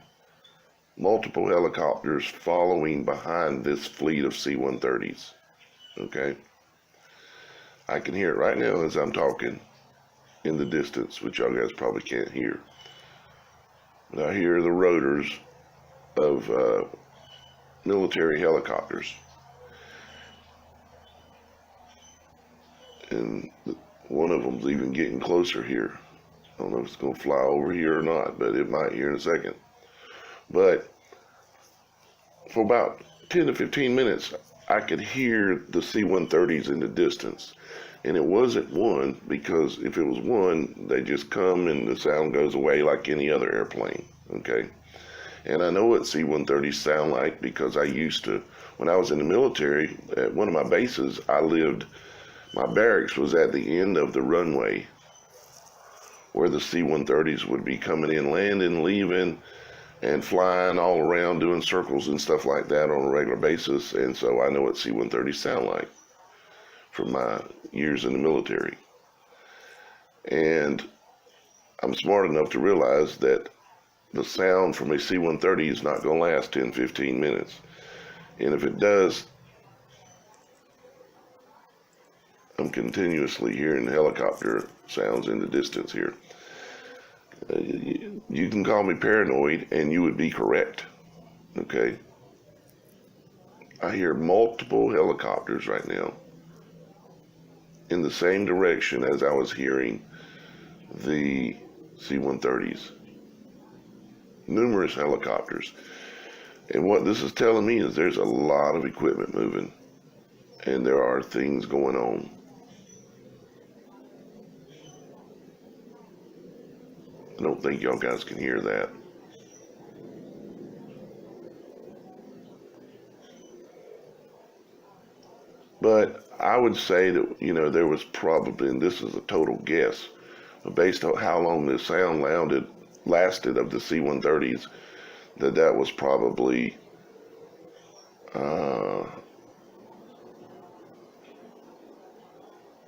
Multiple helicopters following behind this fleet of C-130s, okay? I can hear it right now as I'm talking in the distance, which y'all guys probably can't hear. But I hear the rotors of military helicopters. And one of them's even getting closer here. I don't know if it's going to fly over here or not, but it might here in a second. But for about 10 to 15 minutes, I could hear the C-130s in the distance. And it wasn't one, because if it was one, they just come and the sound goes away like any other airplane, okay? And I know what C-130s sound like because I used to, when I was in the military, at one of my bases, my barracks was at the end of the runway where the C-130s would be coming in, landing, leaving, and flying all around, doing circles and stuff like that on a regular basis. And so I know what C-130s sound like from my years in the military. And I'm smart enough to realize that the sound from a C-130 is not going to last 10, 15 minutes. And if it does, I'm continuously hearing helicopter sounds in the distance here. You can call me paranoid, and you would be correct, okay? I hear multiple helicopters right now in the same direction as I was hearing the C-130s. Numerous helicopters. And what this is telling me is there's a lot of equipment moving, and there are things going on. I don't think y'all guys can hear that. But I would say that, there was probably, and this is a total guess, but based on how long this sound lasted of the C-130s, that was probably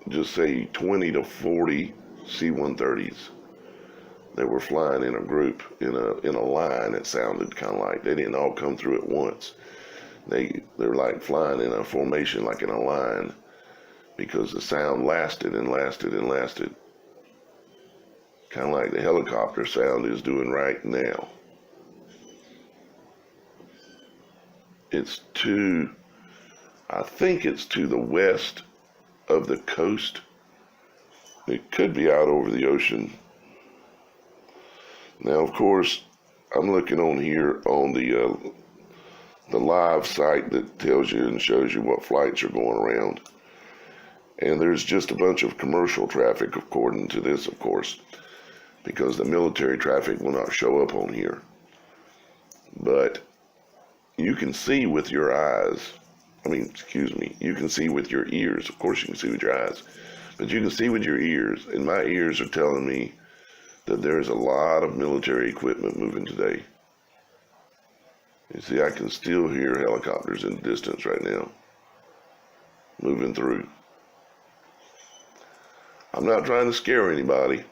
just say 20 to 40 C-130s. They were flying in a group, in a line. It sounded kind of like they didn't all come through at once. They're like flying in a formation, like in a line, because the sound lasted and lasted and lasted. Kind of like the helicopter sound is doing right now. I think it's to the west of the coast. It could be out over the ocean. Now, of course, I'm looking on here on the live site that tells you and shows you what flights are going around. And there's just a bunch of commercial traffic according to this, of course, because the military traffic will not show up on here. But you can see with your eyes, you can see with your ears. Of course you can see with your eyes, but you can see with your ears, and my ears are telling me that there's a lot of military equipment moving today. You see, I can still hear helicopters in the distance right now, moving through. I'm not trying to scare anybody.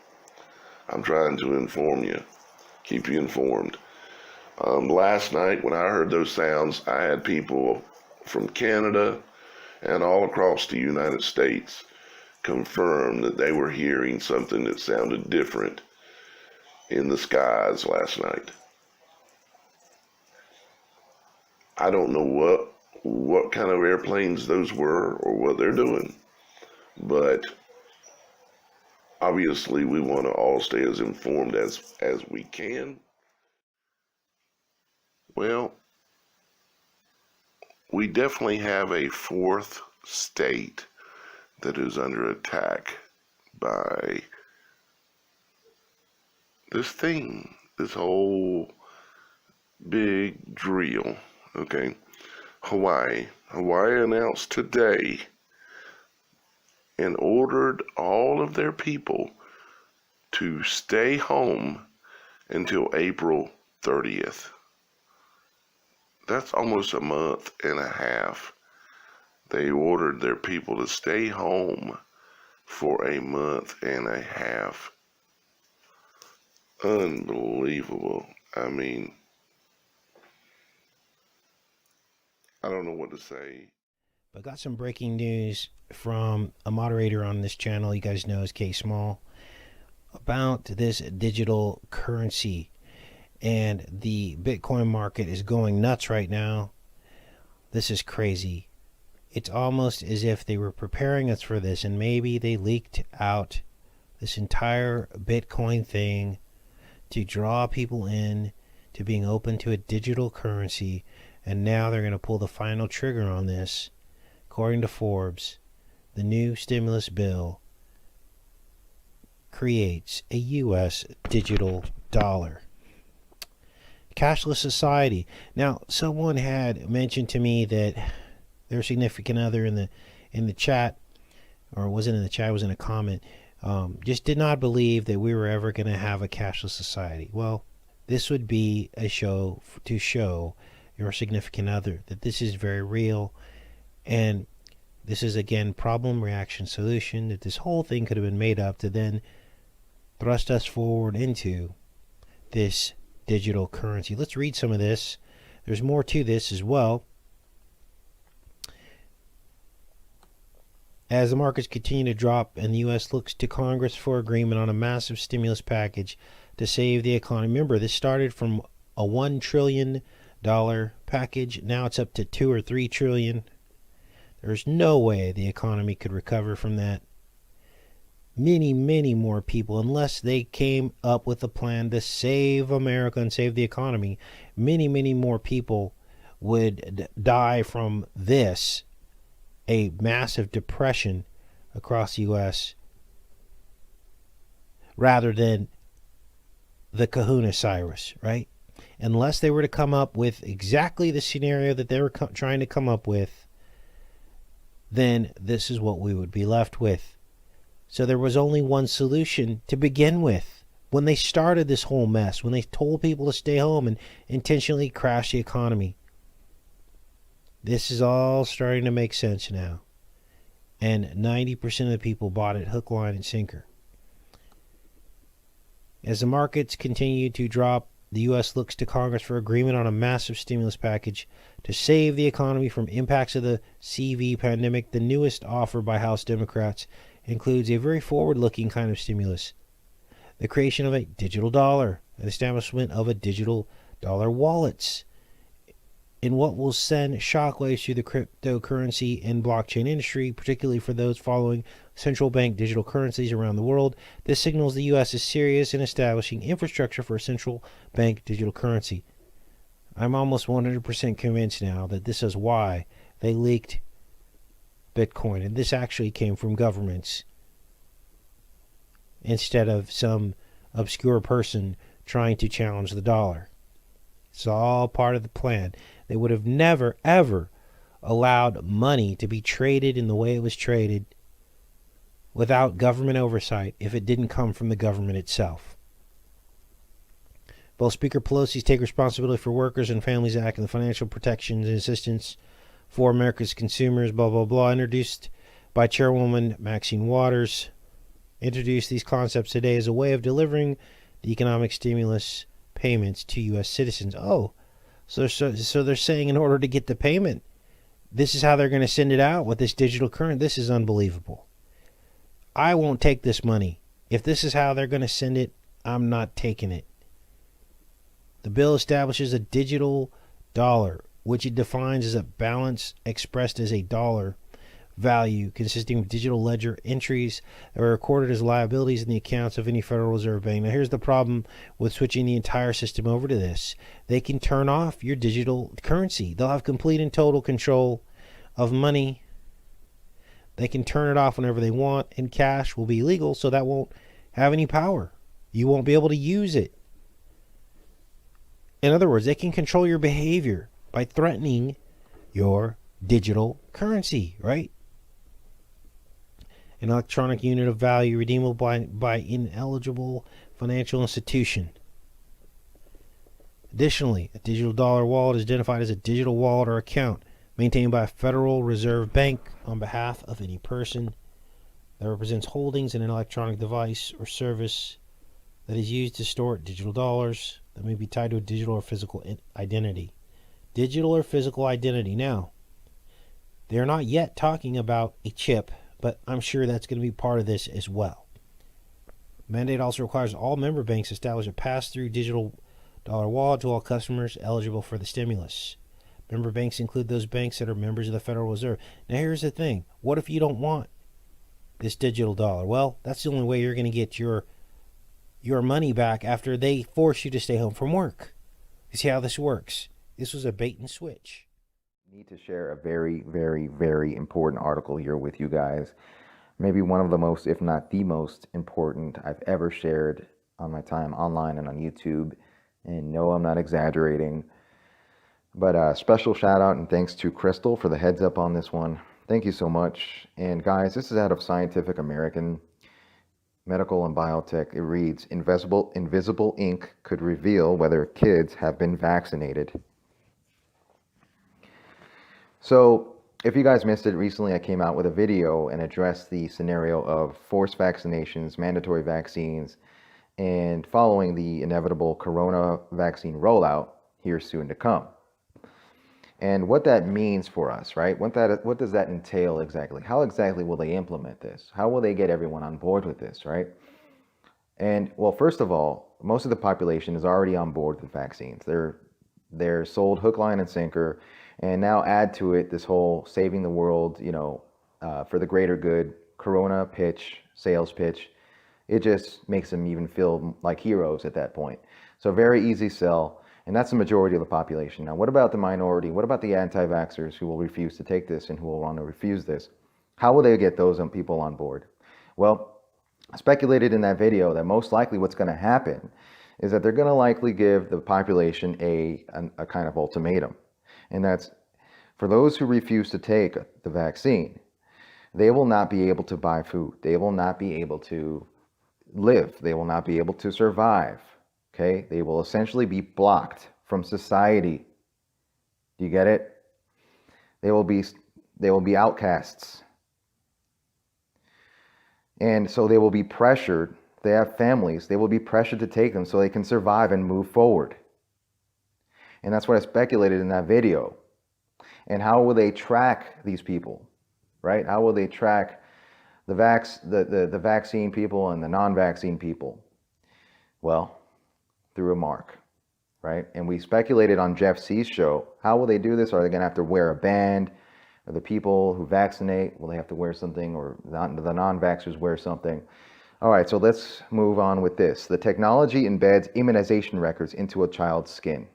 I'm trying to inform you, keep you informed. Last night when I heard those sounds, I had people from Canada and all across the United States confirm that they were hearing something that sounded different in the skies last night. I don't know what kind of airplanes those were or what they're doing, but obviously we want to all stay as informed as we can. Well, we definitely have a fourth state that is under attack by this whole big drill, okay? Hawaii announced today and ordered all of their people to stay home until April 30th. That's almost a month and a half. They ordered their people to stay home for a month and a half. Unbelievable. I mean, I don't know what to say. But got some breaking news from a moderator on this channel, you guys know is K Small, about this digital currency. And the Bitcoin market is going nuts right now. This is crazy. It's almost as if they were preparing us for this, and maybe they leaked out this entire Bitcoin thing to draw people in to being open to a digital currency. And now they're going to pull the final trigger on this. According to Forbes, the new stimulus bill creates a U.S. digital dollar. Cashless society. Now, someone had mentioned to me that their significant other in the chat, or it wasn't in the chat, it was in a comment, just did not believe that we were ever going to have a cashless society. Well, this would be a show to show your significant other that this is very real, and this is, again, problem, reaction, solution, that this whole thing could have been made up to then thrust us forward into this digital currency. Let's read some of this. There's more to this as well. As the markets continue to drop and the U.S. looks to Congress for agreement on a massive stimulus package to save the economy. Remember, this started from a $1 trillion package. Now it's up to $2 or $3 trillion. There's no way the economy could recover from that. Many, many more people, unless they came up with a plan to save America and save the economy, many, many more people would die from this, a massive depression across the U.S., rather than the kahuna Cyrus, right? Unless they were to come up with exactly the scenario that they were trying to come up with, then this is what we would be left with. So there was only one solution to begin with. When they started this whole mess, when they told people to stay home and intentionally crash the economy, this is all starting to make sense now. And 90% of the people bought it hook, line, and sinker. As the markets continue to drop, the U.S. looks to Congress for agreement on a massive stimulus package to save the economy from impacts of the CV pandemic. The newest offer by House Democrats includes a very forward-looking kind of stimulus. The creation of a digital dollar, an establishment of a digital dollar wallets, in what will send shockwaves through the cryptocurrency and blockchain industry, particularly for those following central bank digital currencies around the world. This signals the U.S. is serious in establishing infrastructure for a central bank digital currency. I'm almost 100% convinced now that this is why they leaked Bitcoin, and this actually came from governments instead of some obscure person trying to challenge the dollar. It's all part of the plan. They would have never, ever allowed money to be traded in the way it was traded without government oversight if it didn't come from the government itself. Both Speaker Pelosi's Take Responsibility for Workers and Families Act and the Financial Protections and Assistance for America's Consumers, blah, blah, blah, introduced by Chairwoman Maxine Waters, introduced these concepts today as a way of delivering the economic stimulus payments to U.S. citizens. Oh, so they're saying in order to get the payment, this is how they're going to send it out with this digital currency. This is unbelievable. I won't take this money. If this is how they're going to send it, I'm not taking it. The bill establishes a digital dollar, which it defines as a balance expressed as a dollar value consisting of digital ledger entries that are recorded as liabilities in the accounts of any Federal Reserve Bank. Now, here's the problem with switching the entire system over to this. They can turn off your digital currency. They'll have complete and total control of money. They can turn it off whenever they want, and cash will be illegal, so that won't have any power. You won't be able to use it. In other words, they can control your behavior by threatening your digital currency, right? An electronic unit of value redeemable by ineligible financial institution. Additionally, a digital dollar wallet is identified as a digital wallet or account maintained by a Federal Reserve Bank on behalf of any person that represents holdings in an electronic device or service that is used to store digital dollars that may be tied to a digital or physical identity. Digital or physical identity. Now, they're not yet talking about a chip, but I'm sure that's going to be part of this as well. Mandate also requires all member banks establish a pass-through digital dollar wallet to all customers eligible for the stimulus. Member banks include those banks that are members of the Federal Reserve. Now here's the thing. What if you don't want this digital dollar? Well, that's the only way you're going to get your money back after they force you to stay home from work. You see how this works? This was a bait and switch. Need to share a very, very, very important article here with you guys. Maybe one of the most, if not the most important I've ever shared on my time online and on YouTube. And no, I'm not exaggerating. But special shout out and thanks to Crystal for the heads up on this one. Thank you so much. And guys, this is out of Scientific American, Medical and Biotech. It reads, invisible ink could reveal whether kids have been vaccinated. So if you guys missed it, recently I came out with a video and addressed the scenario of forced vaccinations, mandatory vaccines, and following the inevitable corona vaccine rollout here soon to come. And what that means for us, right? What does that entail exactly? How exactly will they implement this? How will they get everyone on board with this, right? And well, first of all, most of the population is already on board with vaccines. They're sold hook, line, and sinker. And now add to it this whole saving the world, for the greater good, corona pitch, sales pitch. It just makes them even feel like heroes at that point. So very easy sell. And that's the majority of the population. Now, what about the minority? What about the anti-vaxxers who will refuse to take this and who will want to refuse this? How will they get those people on board? Well, I speculated in that video that most likely what's going to happen is that they're going to likely give the population a kind of ultimatum. And that's for those who refuse to take the vaccine, they will not be able to buy food. They will not be able to live. They will not be able to survive. Okay? They will essentially be blocked from society. Do you get it? They will be outcasts. And so they will be pressured. They have families. They will be pressured to take them so they can survive and move forward. And that's what I speculated in that video. And how will they track these people, right? How will they track the vaccine people and the non-vaccine people? Well, through a mark, right? And we speculated on Jeff C's show. How will they do this? Are they going to have to wear a band? Are the people who vaccinate, will they have to wear something? Or the non-vaxxers wear something? All right, so let's move on with this. The technology embeds immunization records into a child's skin.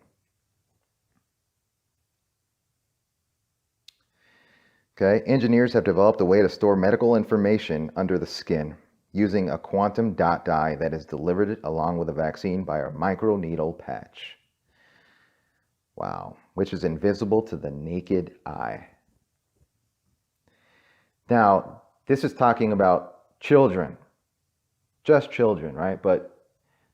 Okay, engineers have developed a way to store medical information under the skin using a quantum dot dye that is delivered along with a vaccine by a microneedle patch. Wow, which is invisible to the naked eye. Now, this is talking about children, just children, right? But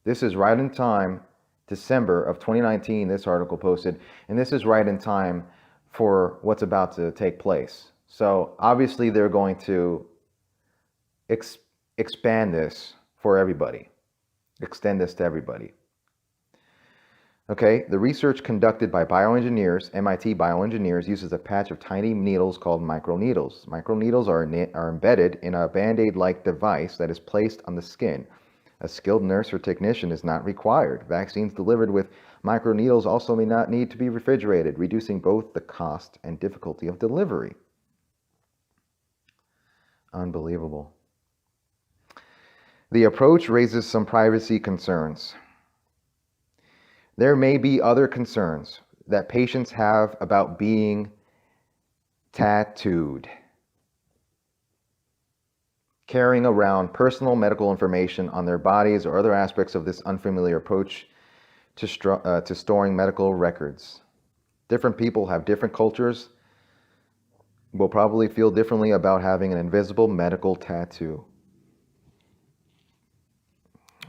this is right in time, December of 2019, this article posted, and this is right in time for what's about to take place. So obviously they're going to expand this for everybody, extend this to everybody. Okay, the research conducted by bioengineers, MIT bioengineers, uses a patch of tiny needles called microneedles. Microneedles are embedded in a Band-Aid-like device that is placed on the skin. A skilled nurse or technician is not required. Vaccines delivered with microneedles also may not need to be refrigerated, reducing both the cost and difficulty of delivery. Unbelievable. The approach raises some privacy concerns. There may be other concerns that patients have about being tattooed. Carrying around personal medical information on their bodies or other aspects of this unfamiliar approach to storing medical records. Different people have different cultures, will probably feel differently about having an invisible medical tattoo.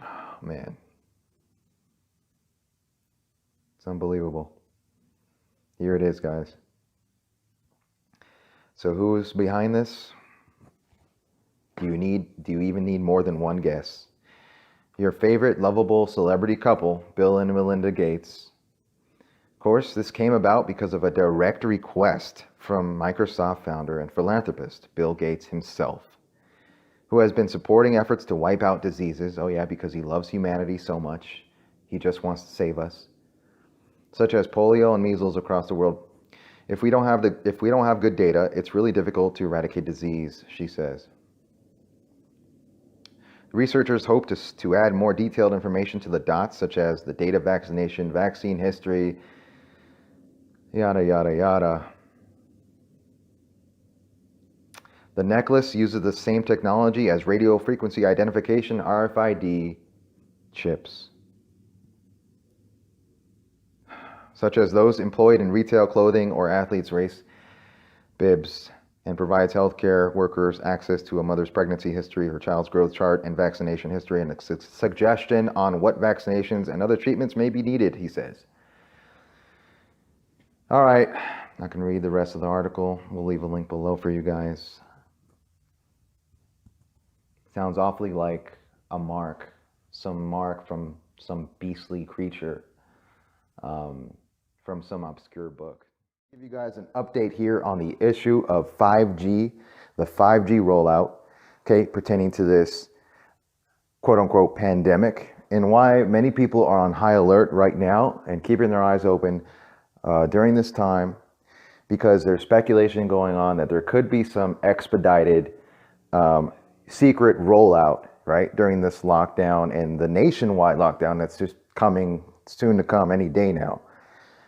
Oh, man. It's unbelievable. Here it is, guys. So who's behind this? Do you even need more than one guess? Your favorite lovable celebrity couple, Bill and Melinda Gates. Of course, this came about because of a direct request from Microsoft founder and philanthropist, Bill Gates himself, who has been supporting efforts to wipe out diseases. Oh yeah, because he loves humanity so much. He just wants to save us. Such as polio and measles across the world. If we don't have good data, it's really difficult to eradicate disease, she says. Researchers hope to add more detailed information to the dots, such as the date of vaccination, vaccine history, yada, yada, yada. The necklace uses the same technology as radio frequency identification, RFID chips, such as those employed in retail clothing or athletes' race bibs, and provides healthcare workers access to a mother's pregnancy history, her child's growth chart, and vaccination history, and a suggestion on what vaccinations and other treatments may be needed, he says. All right, I can read the rest of the article. We'll leave a link below for you guys. Sounds awfully like a mark from some beastly creature, from some obscure book. Give you guys an update here on the issue of 5G, the 5G rollout, okay, pertaining to this quote-unquote pandemic, and why many people are on high alert right now and keeping their eyes open during this time, because there's speculation going on that there could be some expedited secret rollout, right, during this lockdown and the nationwide lockdown that's just coming soon to come any day now.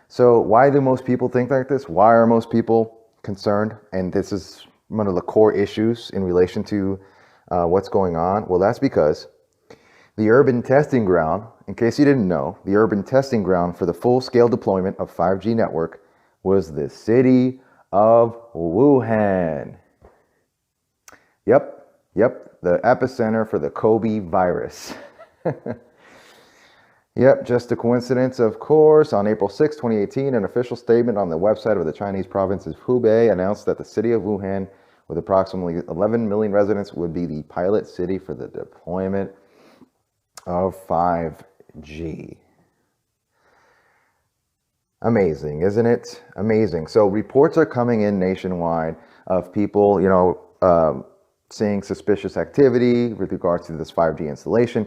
So why do most people think like this? Why are most people concerned? And this is one of the core issues in relation to what's going on. Well, that's because the urban testing ground, in case you didn't know, the urban testing ground for the full-scale deployment of 5G network was the city of Wuhan. Yep, the epicenter for the COVID virus. Yep, just a coincidence, of course. On April 6, 2018, an official statement on the website of the Chinese province of Hubei announced that the city of Wuhan, with approximately 11 million residents, would be the pilot city for the deployment of 5G. Amazing, isn't it? Amazing. So reports are coming in nationwide of people, seeing suspicious activity with regards to this 5G installation.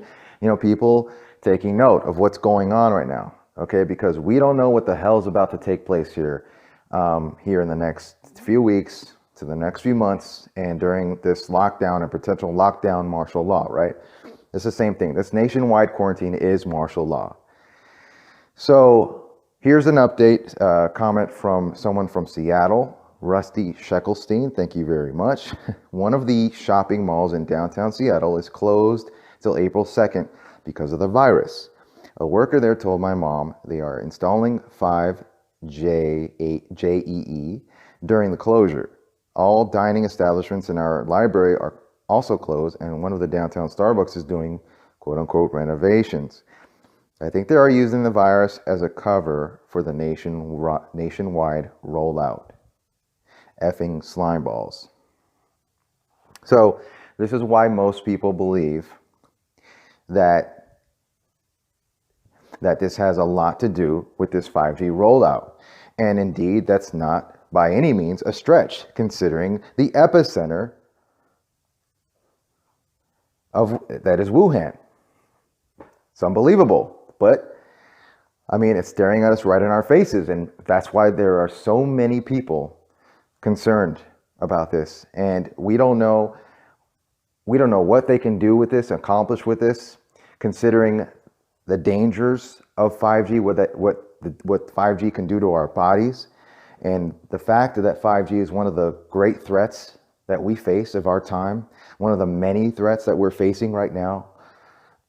People taking note of what's going on right now, okay? Because we don't know what the hell is about to take place here in the next few weeks to the next few months, and during this lockdown and potential lockdown martial law, right? It's the same thing. This nationwide quarantine is martial law. So here's an update, comment from someone from Seattle, Rusty Sheckelstein. Thank you very much. One of the shopping malls in downtown Seattle is closed till April 2nd because of the virus. A worker there told my mom they are installing 5G during the closure. All dining establishments in our library are also closed, and one of the downtown Starbucks is doing quote-unquote renovations. I think they are using the virus as a cover for the nationwide rollout. Effing slime balls. So this is why most people believe that this has a lot to do with this 5G rollout. And indeed, that's not by any means a stretch, considering the epicenter that is Wuhan. It's unbelievable, but I mean, it's staring at us right in our faces, and that's why there are so many people concerned about this. And we don't know what they can do with this, accomplish with this, considering the dangers of 5G, what 5G can do to our bodies, and the fact that 5G is one of the great threats that we face of our time, one of the many threats that we're facing right now.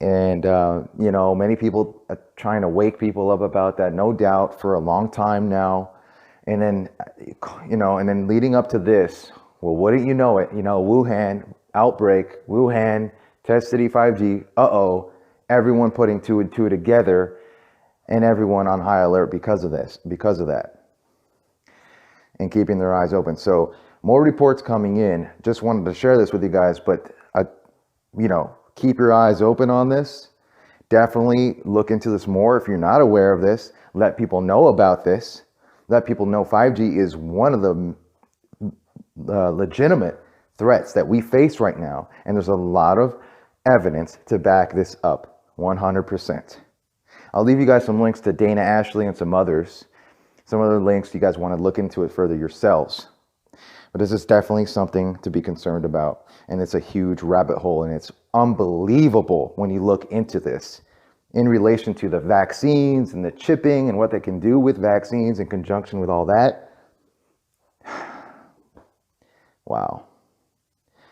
And, many people are trying to wake people up about that, no doubt, for a long time now. And then, and then leading up to this, well, wouldn't you know it, Wuhan outbreak, Wuhan, test city 5G, everyone putting two and two together. and everyone on high alert because of that, and keeping their eyes open. So more reports coming in. Just wanted to share this with you guys, but keep your eyes open on this. Definitely look into this more. If you're not aware of this, let people know about this. Let people know 5G is one of the legitimate threats that we face right now. And there's a lot of evidence to back this up 100%. I'll leave you guys some links to Dana Ashley and some other links. You guys want to look into it further yourselves. But this is definitely something to be concerned about. And it's a huge rabbit hole. And it's unbelievable when you look into this in relation to the vaccines and the chipping and what they can do with vaccines in conjunction with all that. Wow.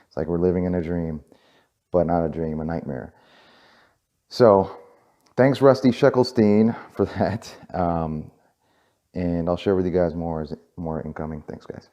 It's like we're living in a dream, but not a dream, a nightmare. So thanks, Rusty Sheckelstein, for that. And I'll share with you guys more incoming. Thanks, guys.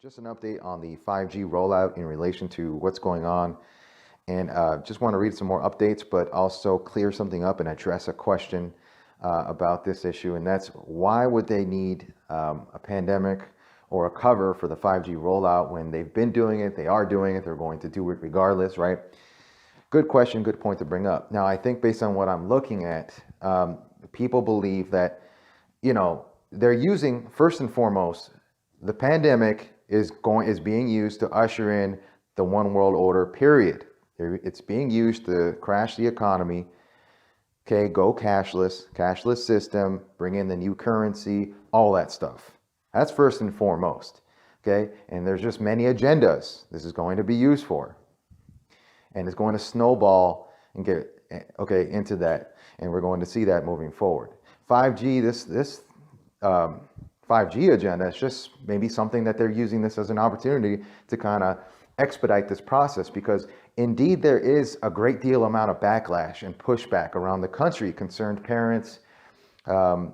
Just an update on the 5G rollout in relation to what's going on. And just want to read some more updates, but also clear something up and address a question about this issue. And that's, why would they need a pandemic or a cover for the 5G rollout when they've been doing it, they are doing it, they're going to do it regardless, right? Good question, good point to bring up. Now, I think based on what I'm looking at, people believe that, they're using, first and foremost, the pandemic is being used to usher in the one world order, period. It's being used to crash the economy. Okay, go cashless system, bring in the new currency, all that stuff. That's first and foremost. Okay, and there's just many agendas this is going to be used for. And it's going to snowball and get into that. And we're going to see that moving forward. 5G, this 5G agenda, it's just maybe something that they're using this as an opportunity to kind of expedite this process, because indeed there is a great deal amount of backlash and pushback around the country, concerned parents, of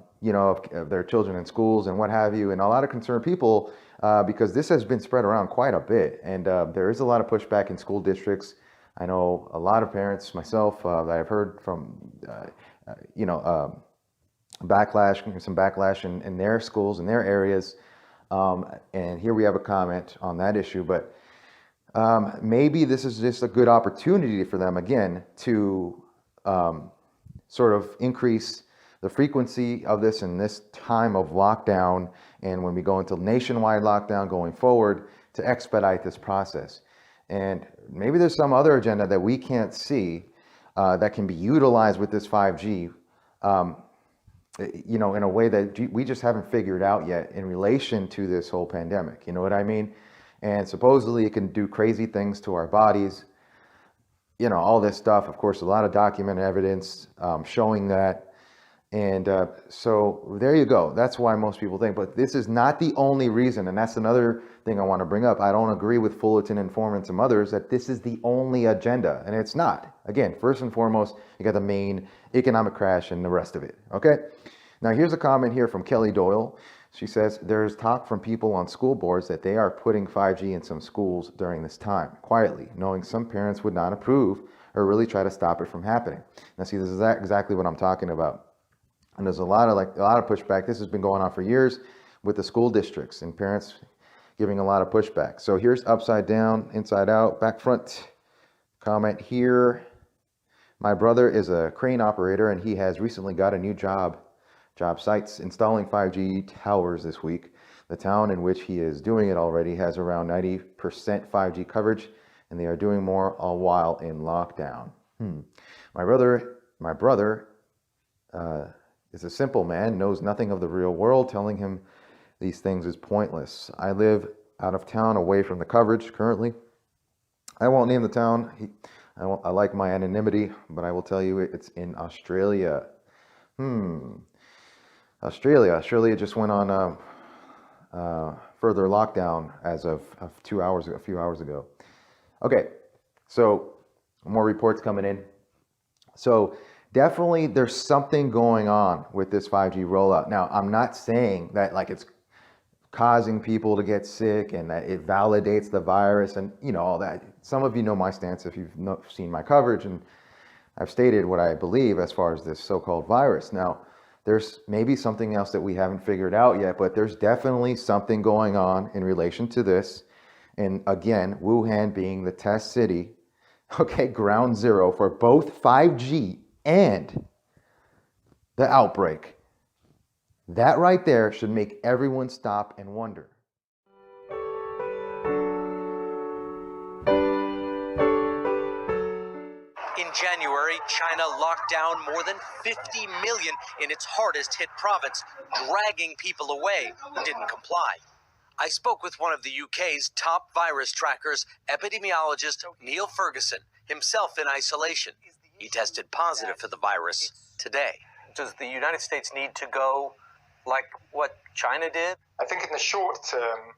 their children in schools and what have you, and a lot of concerned people, because this has been spread around quite a bit, and there is a lot of pushback in school districts. I know a lot of parents myself that I've heard from, some backlash in their schools, in their areas. And here we have a comment on that issue, but maybe this is just a good opportunity for them, again, to sort of increase the frequency of this in this time of lockdown, and when we go into nationwide lockdown going forward, to expedite this process. And maybe there's some other agenda that we can't see that can be utilized with this 5G, in a way that we just haven't figured out yet in relation to this whole pandemic. You know what I mean? And supposedly it can do crazy things to our bodies, all this stuff. Of course, a lot of documented evidence showing that. And so there you go. That's why most people think, but this is not the only reason. And that's another thing I want to bring up. I don't agree with Fullerton, Informant, and some others that this is the only agenda, and it's not. Again, first and foremost, you got the main economic crash and the rest of it. Okay. Now here's a comment here from Kelly Doyle. She says there's talk from people on school boards that they are putting 5G in some schools during this time, quietly, knowing some parents would not approve or really try to stop it from happening. Now, see, this is exactly what I'm talking about. And there's a lot of pushback. This has been going on for years with the school districts and parents giving a lot of pushback. So here's upside down, inside out, back front. Comment here. My brother is a crane operator and he has recently got a new job sites installing 5G towers this week. The town in which he is doing it already has around 90% 5G coverage, and they are doing more all while in lockdown. My brother is a simple man, knows nothing of the real world. Telling him these things is pointless. I live out of town, away from the coverage currently. I won't name the town. I like my anonymity, but I will tell you it's in Australia. Australia just went on further lockdown as of a few hours ago. Okay, so more reports coming in. So definitely there's something going on with this 5G rollout. Now, I'm not saying that like it's causing people to get sick and that it validates the virus and all that. Some of you know my stance if you've seen my coverage, and I've stated what I believe as far as this so-called virus. Now, there's maybe something else that we haven't figured out yet, but there's definitely something going on in relation to this. And again, Wuhan being the test city, okay, ground zero for both 5G and the outbreak. That right there should make everyone stop and wonder. In January, China locked down more than 50 million in its hardest hit province, dragging people away who didn't comply. I spoke with one of the UK's top virus trackers, epidemiologist Neil Ferguson, himself in isolation. He tested positive for the virus today. Does the United States need to go like what China did? I think in the short term,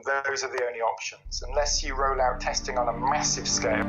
those are the only options, unless you roll out testing on a massive scale.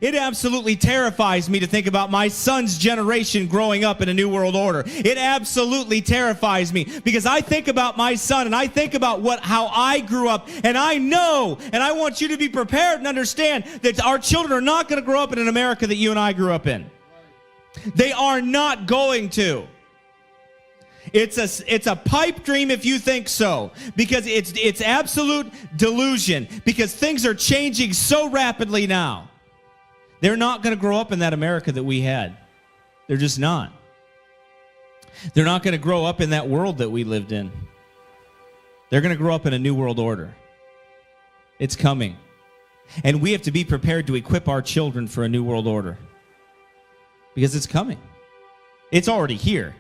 It absolutely terrifies me to think about my son's generation growing up in a new world order. It absolutely terrifies me because I think about my son and I think about how I grew up, and I know, and I want you to be prepared and understand that our children are not going to grow up in an America that you and I grew up in. They are not going to. It's a pipe dream if you think so, because it's absolute delusion, because things are changing so rapidly now. They're not going to grow up in that America that we had. They're just not. They're not going to grow up in that world that we lived in. They're going to grow up in a new world order. It's coming. And we have to be prepared to equip our children for a new world order. Because it's coming. It's already here.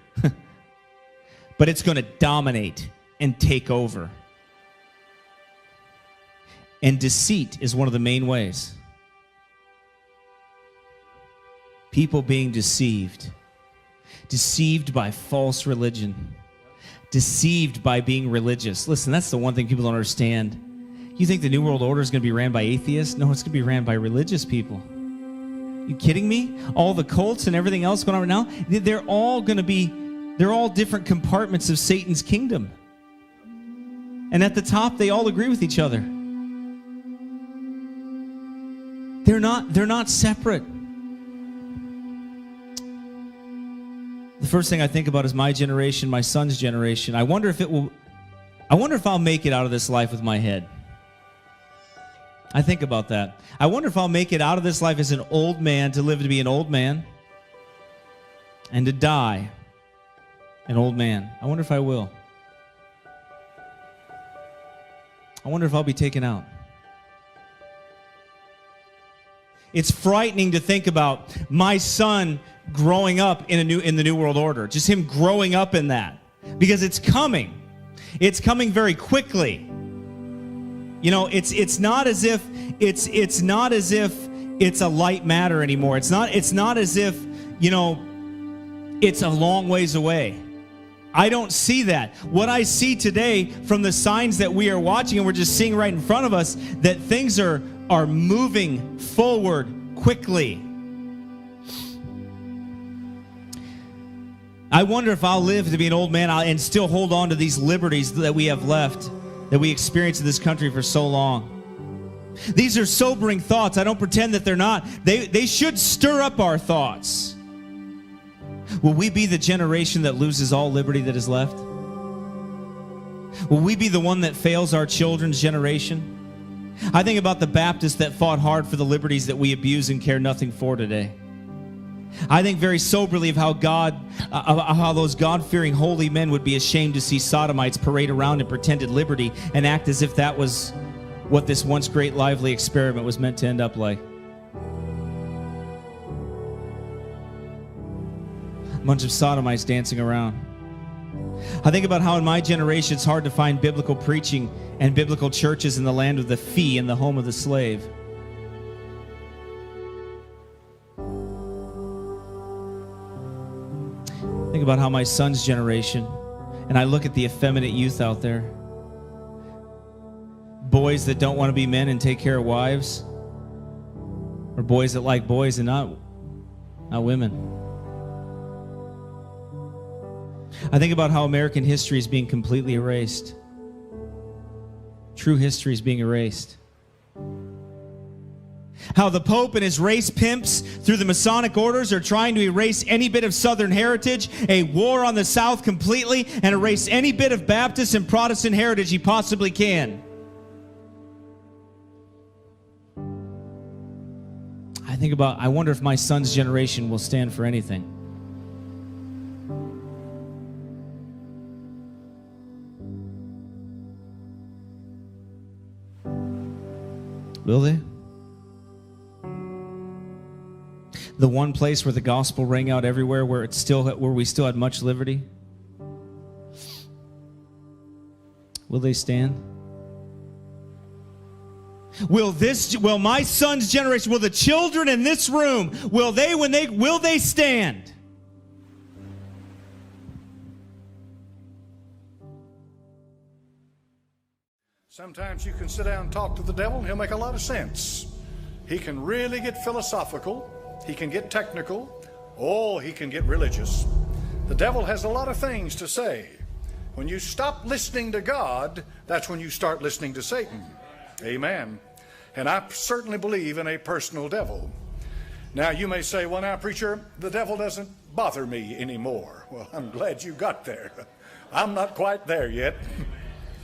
But it's going to dominate and take over. And deceit is one of the main ways. People being deceived. Deceived by false religion. Deceived by being religious. Listen, that's the one thing people don't understand. You think the New World Order is going to be ran by atheists? No, it's going to be ran by religious people. You kidding me? All the cults and everything else going on right now, they're all different compartments of Satan's kingdom. And at the top, they all agree with each other. They're not separate. The first thing I think about is my generation, my son's generation. I wonder if I'll make it out of this life with my head. I think about that. I wonder if I'll make it out of this life as an old man, to live to be an old man, and to die an old man. I wonder if I will. I wonder if I'll be taken out. It's frightening to think about my son growing up in the New World Order. Just him growing up in that. Because it's coming. It's coming very quickly. You know, it's not as if it's a light matter anymore. It's not as if, you know, it's a long ways away. I don't see that. What I see today from the signs that we are watching and we're just seeing right in front of us, that things are moving forward quickly. I wonder if I'll live to be an old man and still hold on to these liberties that we have left, that we experienced in this country for so long. These are sobering thoughts. I don't pretend that they're not. They should stir up our thoughts. Will we be the generation that loses all liberty that is left? Will we be the one that fails our children's generation? I think about the Baptists that fought hard for the liberties that we abuse and care nothing for today. I think very soberly of how those God-fearing holy men would be ashamed to see sodomites parade around in pretended liberty and act as if that was what this once great lively experiment was meant to end up like. A bunch of sodomites dancing around. I think about how in my generation it's hard to find biblical preaching and biblical churches in the land of the fee and the home of the slave. Think about how my son's generation, and I look at the effeminate youth out there. Boys that don't want to be men and take care of wives, or boys that like boys and not women. I think about how American history is being completely erased. True history is being erased. How the Pope and his race pimps through the Masonic orders are trying to erase any bit of Southern heritage, a war on the South completely, and erase any bit of Baptist and Protestant heritage he possibly can. I wonder if my son's generation will stand for anything. Will they? The one place where the gospel rang out everywhere, where we still had much liberty. Will they stand? Will my son's generation, will the children in this room, will they stand? Sometimes you can sit down and talk to the devil and he'll make a lot of sense. He can really get philosophical. He can get technical. Oh, he can get religious. The devil has a lot of things to say. When you stop listening to God, that's when you start listening to Satan. Amen. And I certainly believe in a personal devil. Now, you may say, well, now, preacher, the devil doesn't bother me anymore. Well, I'm glad you got there. I'm not quite there yet.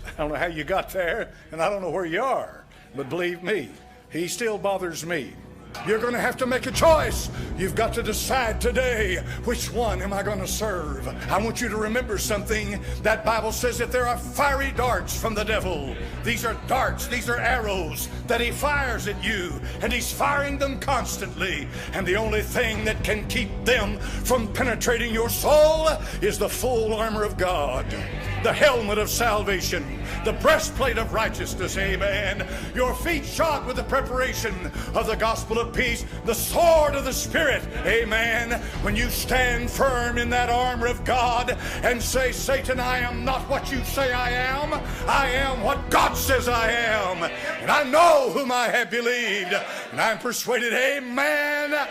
I don't know how you got there, and I don't know where you are. But believe me, he still bothers me. You're going to have to make a choice. You've got to decide today, which one am I going to serve? I want you to remember something. That Bible says that there are fiery darts from the devil. These are darts, these are arrows that he fires at you, and he's firing them constantly. And the only thing that can keep them from penetrating your soul is the full armor of God, the helmet of salvation, the breastplate of righteousness, amen. Your feet shod with the preparation of the gospel of peace, the sword of the Spirit, amen. When you stand firm in that armor of God and say, Satan, I am not what you say I am what God says I am. And I know whom I have believed, and I'm persuaded, amen.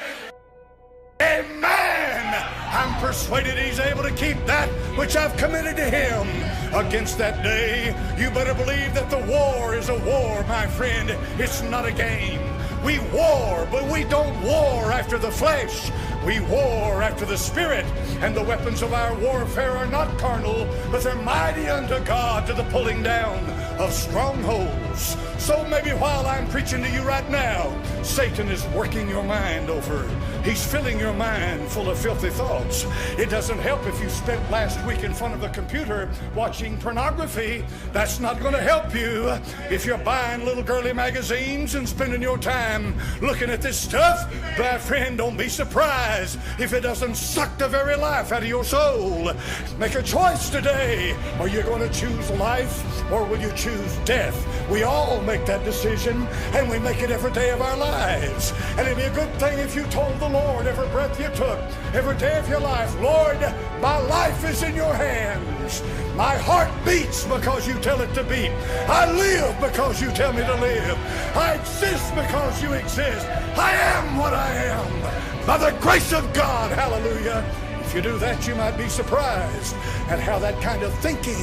Amen. I'm persuaded he's able to keep that which I've committed to him. Against that day, you better believe that the war is a war, my friend. It's not a game. We war, but we don't war after the flesh. We war after the Spirit, and the weapons of our warfare are not carnal, but they're mighty unto God to the pulling down of strongholds. So maybe while I'm preaching to you right now, Satan is working your mind over. He's filling your mind full of filthy thoughts. It doesn't help if you spent last week in front of the computer watching pornography. That's not going to help you. If you're buying little girly magazines and spending your time looking at this stuff, my friend, don't be surprised if it doesn't suck the very life out of your soul. Make a choice today. Are you going to choose life, or will you choose death? We all make that decision, and we make it every day of our lives. And it'd be a good thing if you told the Lord every breath you took, every day of your life, Lord, my life is in your hands. My heart beats because you tell it to beat. I live because you tell me to live. I exist because you exist. I am what I am. By the grace of God, hallelujah. If you do that, you might be surprised at how that kind of thinking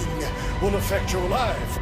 will affect your life.